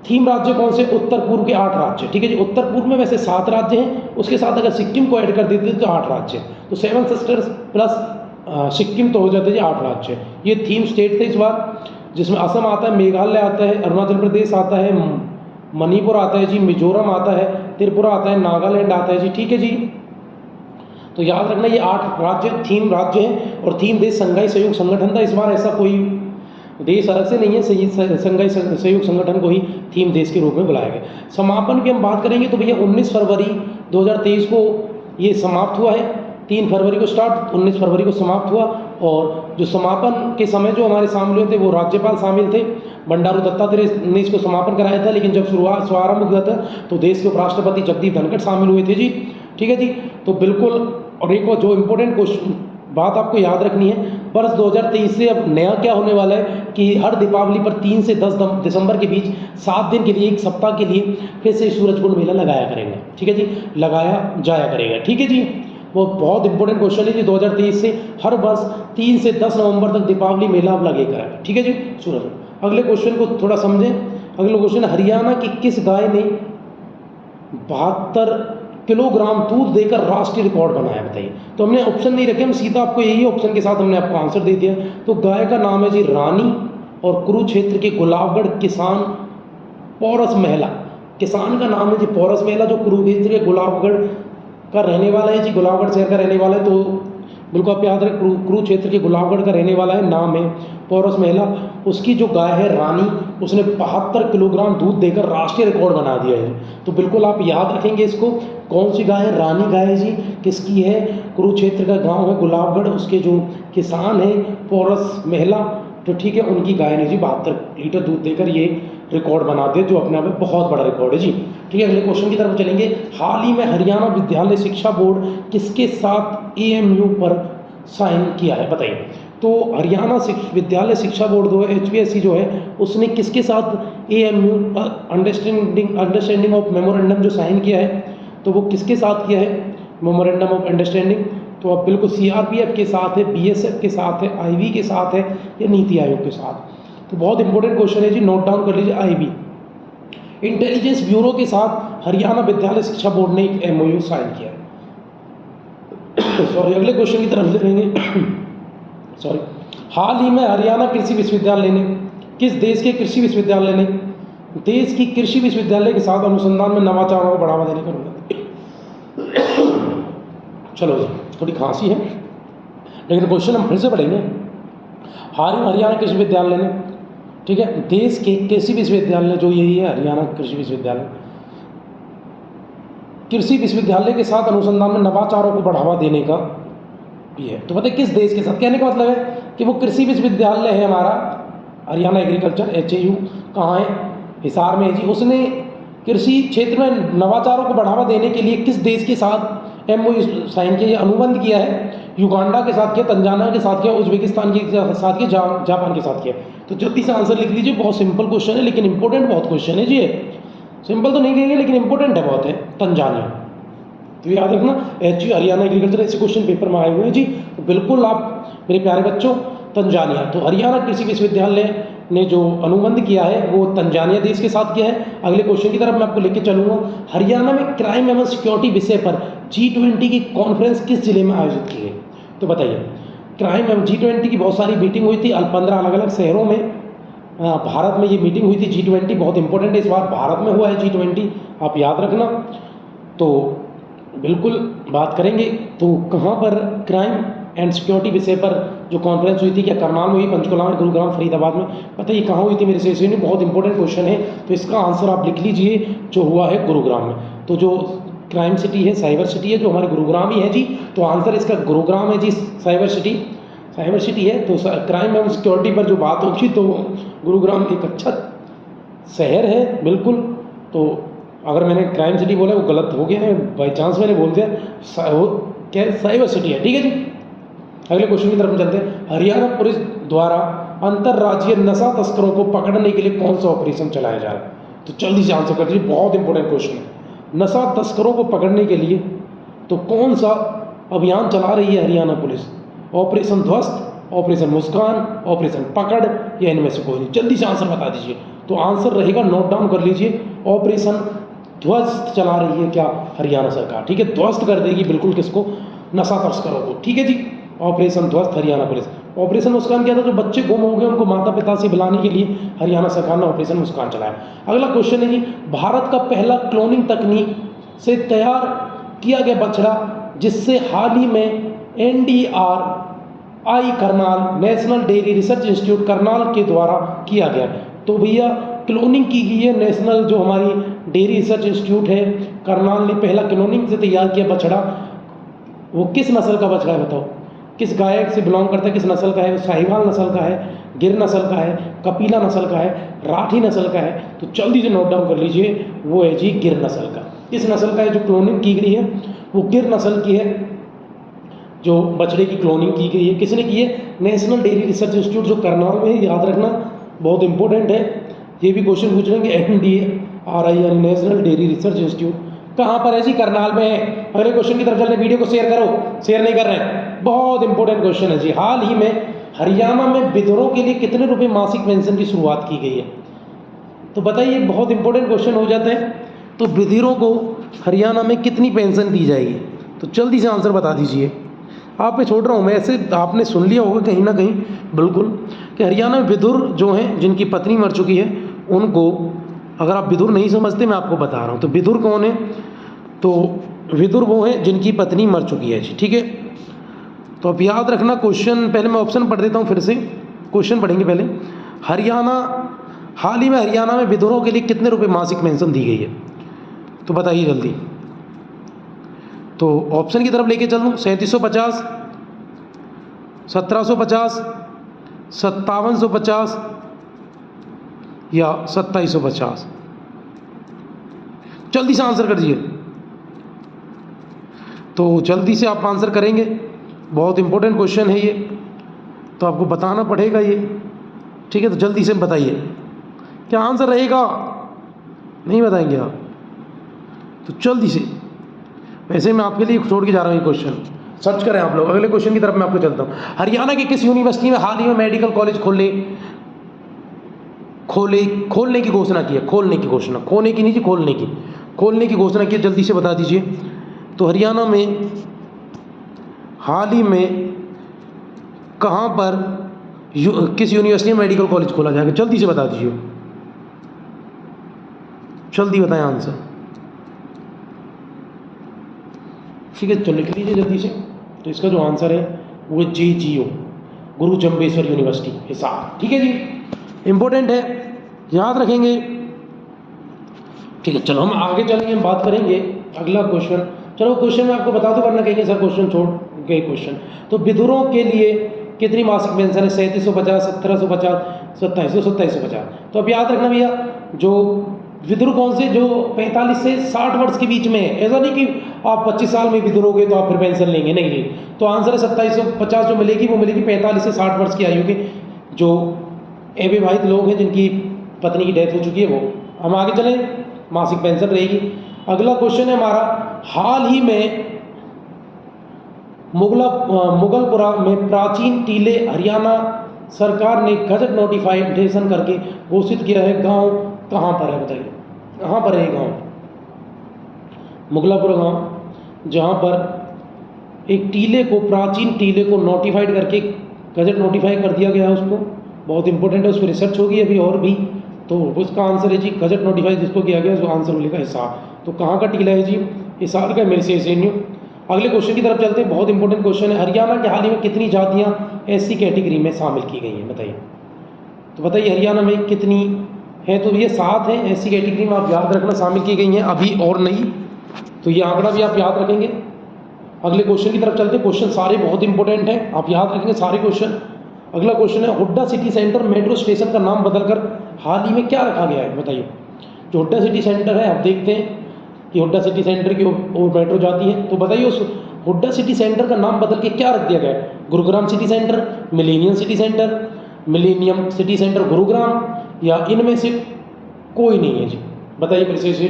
थीम राज्य कौन से? उत्तर पूर्व के 8 राज्य, ठीक है जी। उत्तर पूर्व में वैसे 7 राज्य हैं, उसके साथ अगर सिक्किम को ऐड कर देते तो 8 राज्य, तो 7 सिस्टर्स प्लस सिक्किम तो हो जाते जी 8 राज्य। ये थीम स्टेट थे इस बार, जिसमें असम आता है, मेघालय आता है, अरुणाचल प्रदेश आता है, मणिपुर आता है जी, मिजोरम आता है, त्रिपुरा आता है, नागालैंड आता है जी, ठीक है जी। तो याद रखना ये 8 राज्य थीम राज्य हैं, और थीम देश संघाई सहयोग संगठन था इस बार, ऐसा कोई देश अलग से नहीं है, संघाई सहयोग संगठन को ही थीम देश के रूप में बुलाया गया। समापन की हम बात करेंगे तो भैया 19 फरवरी 2023 को ये समाप्त हुआ है, 3 फरवरी को स्टार्ट, 19 फरवरी को समाप्त हुआ। और जो समापन के समय जो हमारे शामिल हुए थे वो राज्यपाल शामिल थे, बंडारू दत्तात्रेय ने इसको समापन कराया था, लेकिन जब शुभारंभ हुआ था तो देश के उपराष्ट्रपति जगदीप धनखड़ शामिल हुए थे जी, ठीक है जी। तो बिल्कुल, और एक और जो इम्पोर्टेंट क्वेश्चन बात आपको याद रखनी है, वर्ष 2023 से अब नया क्या होने वाला है कि हर दीपावली पर 3 से 10 दिसंबर के बीच 7 दिन के लिए, 1 सप्ताह के लिए फिर से सूरजकुंड मेला लगाया करेंगे, ठीक है जी, लगाया जाया करेगा, ठीक है जी। वो बहुत इंपॉर्टेंट क्वेश्चन है जी, 2023 से हर वर्ष 3 से 10 नवंबर तक दीपावली मेला अब लगेगा, ठीक है जी सूरजकुंड। अगले क्वेश्चन को थोड़ा समझें। अगला क्वेश्चन, हरियाणा की किस गाय ने 72 किलोग्राम दूध देकर राष्ट्रीय रिकॉर्ड बनाया, बताइए। तो हमने ऑप्शन नहीं रखे, हम सीधा आपको यही ऑप्शन के साथ हमने आपको आंसर दे दिया। तो गाय का नाम है जी रानी, और कुरुक्षेत्र के गुलाबगढ़ किसान पौरस महिला, किसान का नाम है जी पौरस महिला, जो कुरुक्षेत्र के गुलाबगढ़ का रहने वाला है जी, गुलाबगढ़ शहर का रहने वाला है। तो बिल्कुल आप याद रखें, कुरुक्षेत्र के गुलाबगढ़ का रहने वाला है, नाम है पौरस महिला। उसकी जो गाय है रानी, उसने 72 किलोग्राम दूध देकर राष्ट्रीय रिकॉर्ड बना दिया है। तो बिल्कुल आप याद रखेंगे इसको, कौन सी गाय है? रानी गाय है जी, किसकी है? कुरुक्षेत्र का गांव है गुलाबगढ़, उसके जो किसान है पौरस महिला, तो ठीक है, उनकी गाय ने जी 72 लीटर दूध देकर ये रिकॉर्ड बना दिया, जो अपने आप में बहुत बड़ा रिकॉर्ड है जी, ठीक है। अगले क्वेश्चन की तरफ चलेंगे। हाल ही में हरियाणा विद्यालय शिक्षा बोर्ड किसके साथ AMU पर साइन किया है, बताइए। तो हरियाणा विद्यालय शिक्षा बोर्ड जो है, HVSC जो है, उसने किसके साथ AMU अंडरस्टैंडिंग ऑफ मेमोरेंडम जो साइन किया है, तो वो किसके साथ किया है मेमोरेंडम ऑफ अंडरस्टैंडिंग? तो अब बिल्कुल CRPF के साथ है, BSF के साथ है, IB के साथ है, या नीति आयोग के साथ? तो बहुत इंपॉर्टेंट क्वेश्चन है जी, नोट डाउन कर लीजिए। IB इंटेलिजेंस ब्यूरो के साथ हरियाणा विद्यालय शिक्षा बोर्ड ने एक MOU साइन किया है। सॉरी, अगले क्वेश्चन की तरफ चलेंगे। सॉरी, हाल ही में हरियाणा कृषि विश्वविद्यालय ने, किस देश के कृषि विश्वविद्यालय ने देश की कृषि विश्वविद्यालय के साथ अनुसंधान में नवाचारों को बढ़ावा देने का अनुरोध? चलो जी, थोड़ी खांसी है, लेकिन क्वेश्चन हम फिर से पढ़ेंगे। हाल ही हरियाणा कृषि विश्वविद्यालय ने, ठीक है, देश के कृषि विश्वविद्यालय जो यही है हरियाणा कृषि विश्वविद्यालय, कृषि विश्वविद्यालय के साथ अनुसंधान में नवाचारों को बढ़ावा देने का भी है। तो बताइए किस देश के साथ? कहने का मतलब है कि वो कृषि विश्वविद्यालय है हमारा हरियाणा एग्रीकल्चर HAU, कहाँ है? हिसार में है जी। उसने कृषि क्षेत्र में नवाचारों को बढ़ावा देने के लिए किस देश के साथ MOU साइन किया, अनुबंध किया है? युगांडा के साथ किया, तंजानिया के साथ किया, उज्बेकिस्तान के साथ किया, जापान के साथ किया। तो जल्दी से आंसर लिख लीजिए, बहुत सिंपल क्वेश्चन है लेकिन इंपॉर्टेंट बहुत क्वेश्चन है जी। सिंपल तो नहीं कहेंगे लेकिन इंपॉर्टेंट है बहुत, है तंजानिया। तो याद रखना, HAU हरियाणा एग्रीकल्चर ऐसे क्वेश्चन पेपर में आए हुए हैं जी। तो बिल्कुल आप मेरे प्यारे बच्चों, तंजानिया, तो हरियाणा कृषि विश्वविद्यालय ने जो अनुबंध किया है वो तंजानिया देश के साथ किया है। अगले क्वेश्चन की तरफ मैं आपको लेके चलूँगा। हरियाणा में क्राइम एवं सिक्योरिटी विषय पर G20 की कॉन्फ्रेंस किस जिले में आयोजित की गई? तो बताइए। क्राइम एवं G20 की बहुत सारी मीटिंग हुई थी 15 अलग अलग शहरों में। भारत में ये मीटिंग हुई थी G20, बहुत इंपॉर्टेंट है, इस बार भारत में हुआ है G20, आप याद रखना। तो बिल्कुल बात करेंगे, तो कहाँ पर क्राइम एंड सिक्योरिटी विषय पर जो कॉन्फ्रेंस हुई थी, क्या करनाल में हुई, पंचकुला में, गुरुग्राम, फरीदाबाद में? बताइए कहाँ हुई थी मेरे सेशन में, बहुत इंपॉर्टेंट क्वेश्चन है। तो इसका आंसर आप लिख लीजिए, जो हुआ है गुरुग्राम में। तो जो क्राइम सिटी है, साइबर सिटी है, जो हमारे गुरुग्राम ही है जी। तो आंसर इसका गुरुग्राम है जी, साइबर सिटी है। तो क्राइम एंड सिक्योरिटी पर जो बात होगी तो गुरुग्राम एक अच्छा शहर है, बिल्कुल। तो अगर मैंने क्राइम सिटी बोला वो गलत हो गया है, बाई चांस मैंने बोल दिया, क्या साइबर सिटी है, ठीक है जी। अगले क्वेश्चन की तरफ चलते हैं। हरियाणा पुलिस द्वारा अंतर्राज्यीय नशा तस्करों को पकड़ने के लिए कौन सा ऑपरेशन चलाया जा रहा है? तो जल्दी से आंसर कर दीजिए, बहुत इंपॉर्टेंट क्वेश्चन है। नशा तस्करों को पकड़ने के लिए तो कौन सा अभियान चला रही है हरियाणा पुलिस? ऑपरेशन ध्वस्त, ऑपरेशन मुस्कान, ऑपरेशन पकड़, या इनमें से कोई नहीं? जल्दी से आंसर बता दीजिए। तो आंसर रहेगा, नोट डाउन कर लीजिए, ऑपरेशन ध्वस्त चला रही है क्या हरियाणा सरकार। ठीक है, ध्वस्त कर देगी बिल्कुल किसको, नशा तस्करों को। ठीक है जी, ऑपरेशन ध्वस्त हरियाणा पुलिस। ऑपरेशन मुस्कान क्या था, जो बच्चे गुम हो गए उनको माता पिता से बुलाने के लिए हरियाणा सरकार ने ऑपरेशन मुस्कान चलाया। अगला क्वेश्चन है जी, भारत का पहला क्लोनिंग तकनीक से तैयार किया गया बछड़ा जिससे हाल ही में NDRI Karnal, national dairy research institute Karnal के द्वारा किया गया। तो भैया क्लोनिंग की गई है, नेशनल जो हमारी डेयरी रिसर्च इंस्टीट्यूट है करनाल ने पहला क्लोनिंग से तैयार किया बछड़ा। वो किस नस्ल का बछड़ा है बताओ, किस गाय से बिलोंग करता है, किस नस्ल का है, साहिवाल नस्ल का है, गिर नस्ल का है, कपिला नस्ल का है, राठी नस्ल का है। तो जल्दी से नोट डाउन कर लीजिए, वो है जी गिर नस्ल का। किस नस्ल का है जो क्लोनिंग की गई है, वो गिर नस्ल की है जो बछड़े की क्लोनिंग की गई है। किसने की है, नेशनल डेयरी रिसर्च इंस्टीट्यूट जो करनाल में है, याद रखना बहुत इंपॉर्टेंट है, ये भी क्वेश्चन पूछ लेंगे। NDRI यानी नेशनल डेयरी रिसर्च इंस्टीट्यूट कहाँ पर है जी, करनाल में है। अगले क्वेश्चन की तरफ चलते, वीडियो को शेयर करो, शेयर नहीं कर रहे हैं, बहुत इंपॉर्टेंट क्वेश्चन है जी। हाल ही में हरियाणा में विधुरों के लिए कितने रुपए मासिक पेंशन की शुरुआत की गई है, तो बताइए, बहुत इंपॉर्टेंट क्वेश्चन हो जाते हैं। तो विधुरों को हरियाणा में कितनी पेंशन दी जाएगी, तो जल्दी से आंसर बता दीजिए। आप पे छोड़ रहा हूँ मैं, ऐसे आपने सुन लिया होगा कहीं ना कहीं बिल्कुल, कि हरियाणा में विधुर जो हैं जिनकी पत्नी मर चुकी है उनको, अगर आप विधुर नहीं समझते मैं आपको बता रहा हूँ, तो विधुर कौन है, तो विधुर वो हैं जिनकी पत्नी मर चुकी है जी। ठीक है, तो अब याद रखना क्वेश्चन, पहले मैं ऑप्शन पढ़ देता हूँ, फिर से क्वेश्चन पढ़ेंगे पहले। हरियाणा, हाल ही में हरियाणा में विधुरों के लिए कितने रुपए मासिक पेंशन दी गई है, तो बताइए जल्दी। तो ऑप्शन की तरफ लेके चल दूँ, 3750, 1750, 5750 या 2750, जल्दी से आंसर कर दीजिए। तो जल्दी से आप आंसर करेंगे, बहुत इंपॉर्टेंट क्वेश्चन है ये, तो आपको बताना पड़ेगा ये। ठीक है, तो जल्दी से बताइए क्या आंसर रहेगा, नहीं बताएंगे आप तो जल्दी से। वैसे मैं आपके लिए छोड़ के जा रहा हूँ ये क्वेश्चन, सर्च करें आप लोग। अगले क्वेश्चन की तरफ मैं आपको चलता हूँ। हरियाणा की किस यूनिवर्सिटी में हाल ही में मेडिकल कॉलेज खोलने की घोषणा की है, खोलने की घोषणा, खोने की नहीं जी, खोलने की घोषणा की, जल्दी से बता दीजिए। तो हरियाणा में हाल ही में कहाँ पर किस यूनिवर्सिटी में मेडिकल कॉलेज खोला जाएगा, जल्दी से बता दीजिए, जल्दी बताएं आंसर। ठीक है, तो लिख लीजिए जल्दी से। तो इसका जो आंसर है वो JGU, गुरु जम्बेश्वर यूनिवर्सिटी हिसार। ठीक है जी, इंपॉर्टेंट है, याद रखेंगे। ठीक है, चलो हम आगे चलेंगे, हम बात करेंगे अगला क्वेश्चन। चलो क्वेश्चन मैं आपको बता दूं, वरना कहेंगे सर क्वेश्चन छोड़ गए क्वेश्चन। तो विधुरों के लिए कितनी मासिक पेंशन है, 3750, 1750, 2750। तो अब याद रखना भैया, जो विधुर कौन से, जो 45 से 60 वर्ष के बीच में है। ऐसा नहीं कि आप 25 साल में विधुर हो गए तो आप फिर पेंशन लेंगे, नहीं जी। तो आंसर है 2750 जो मिलेगी वो मिलेगी 45 से 60 वर्ष की आयु के जो अविवाहित लोग हैं जिनकी पत्नी की डेथ हो चुकी है वो। हम आगे चलें, मासिक पेंशन रहेगी। अगला क्वेश्चन है हमारा, हाल ही में मुगलपुरा में प्राचीन टीले हरियाणा सरकार ने गजट नोटिफिकेशन करके घोषित किया है। गांव कहाँ पर है बताइए, कहाँ पर है गांव, मुगलापुरा गांव, जहाँ पर एक टीले को, प्राचीन टीले को नोटिफाइड करके गजट नोटिफाई कर दिया गया है उसको। बहुत इंपॉर्टेंट है, उस पर रिसर्च होगी अभी और भी। तो उसका आंसर है जी गजट नोटिफाई जिसको किया गया उसका आंसर मिलेगा हिसार। तो कहाँ का टीला है जी, हिसार का, मेरे से न्यू। अगले क्वेश्चन की तरफ चलते हैं, बहुत इंपॉर्टेंट क्वेश्चन है। हरियाणा के हाल ही में कितनी जातियाँ SC कैटेगरी में शामिल की गई हैं बताइए। तो बताइए हरियाणा में कितनी है, तो ये 7 है SC कैटेगरी में, आप याद रखना, शामिल की गई हैं अभी और नहीं। तो ये आंकड़ा भी आप याद रखेंगे। अगले क्वेश्चन की तरफ चलते हैं, क्वेश्चन सारे बहुत इंपॉर्टेंट हैं, आप याद रखेंगे सारे क्वेश्चन। अगला क्वेश्चन है, Hooda city centre metro station का नाम बदलकर हाल ही में क्या रखा गया है बताइए। जो हुड्डा सिटी सेंटर है, आप देखते हैं कि हुड्डा सिटी सेंटर की ओर मेट्रो जाती है, तो बताइए उस हुड्डा सिटी सेंटर का नाम बदल के क्या रख दिया गया है। Gurugram city centre, millennium city centre, millennium city centre Gurugram, या इनमें से कोई नहीं है जी। बताइए मेरे से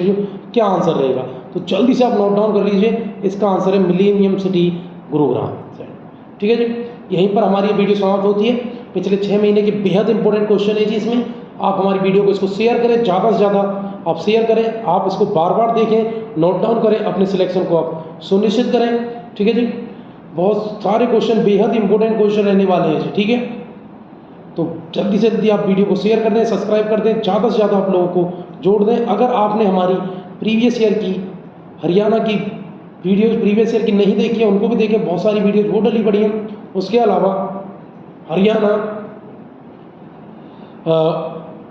क्या आंसर रहेगा। तो जल्दी से आप नोट डाउन कर लीजिए, इसका आंसर है मिलेनियम सिटी गुरुग्राम। ठीक है जी, यहीं पर हमारी वीडियो समाप्त होती है। पिछले 6 महीने के बेहद इंपॉर्टेंट क्वेश्चन है जी इसमें, आप हमारी वीडियो को इसको शेयर करें, ज़्यादा से ज़्यादा आप शेयर करें, आप इसको बार बार देखें, नोट डाउन करें, अपने सिलेक्शन को आप सुनिश्चित करें। ठीक है जी, बहुत सारे क्वेश्चन बेहद इंपॉर्टेंट क्वेश्चन रहने वाले हैं जी। ठीक है, तो जल्दी से जल्दी आप वीडियो को शेयर कर दें, सब्सक्राइब कर दें, ज़्यादा से ज़्यादा आप लोगों को जोड़ दें। अगर आपने हमारी प्रीवियस ईयर की हरियाणा की वीडियोज़ प्रीवियस ईयर की नहीं देखी है, उनको भी देखें, बहुत सारी वीडियोज़ वो डली पड़ी हैं। उसके अलावा हरियाणा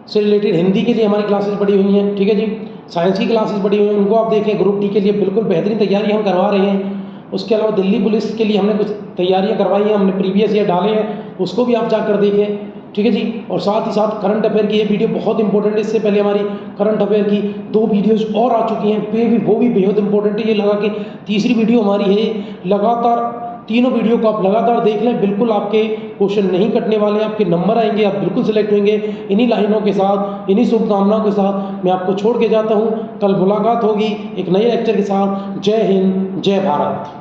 से रिलेटेड हिंदी के लिए हमारी क्लासेस पड़ी हुई हैं। ठीक है जी, साइंस की क्लासेस पड़ी हुई हैं, उनको आप देखें। ग्रुप डी के लिए बिल्कुल बेहतरीन तैयारी हम करवा रहे हैं। उसके अलावा दिल्ली पुलिस के लिए हमने कुछ तैयारियां करवाई हैं, हमने प्रीवियस ईयर डाले हैं, उसको भी आप जाकर देखें। ठीक है जी, और साथ ही साथ करंट अफेयर की ये वीडियो बहुत इंपॉर्टेंट है। इससे पहले हमारी करंट अफेयर की 2 वीडियोज़ और आ चुकी हैं, वो भी बेहद इंपॉर्टेंट है। ये लगा कि तीसरी वीडियो हमारी है। लगातार तीनों वीडियो को आप लगातार देख लें, बिल्कुल आपके क्वेश्चन नहीं कटने वाले, आपके नंबर आएंगे, आप बिल्कुल सिलेक्ट होंगे। इन्हीं लाइनों के साथ, इन्हीं शुभकामनाओं के साथ मैं आपको छोड़ के जाता हूँ। कल मुलाकात होगी एक नए लेक्चर के साथ। जय हिंद, जय भारत।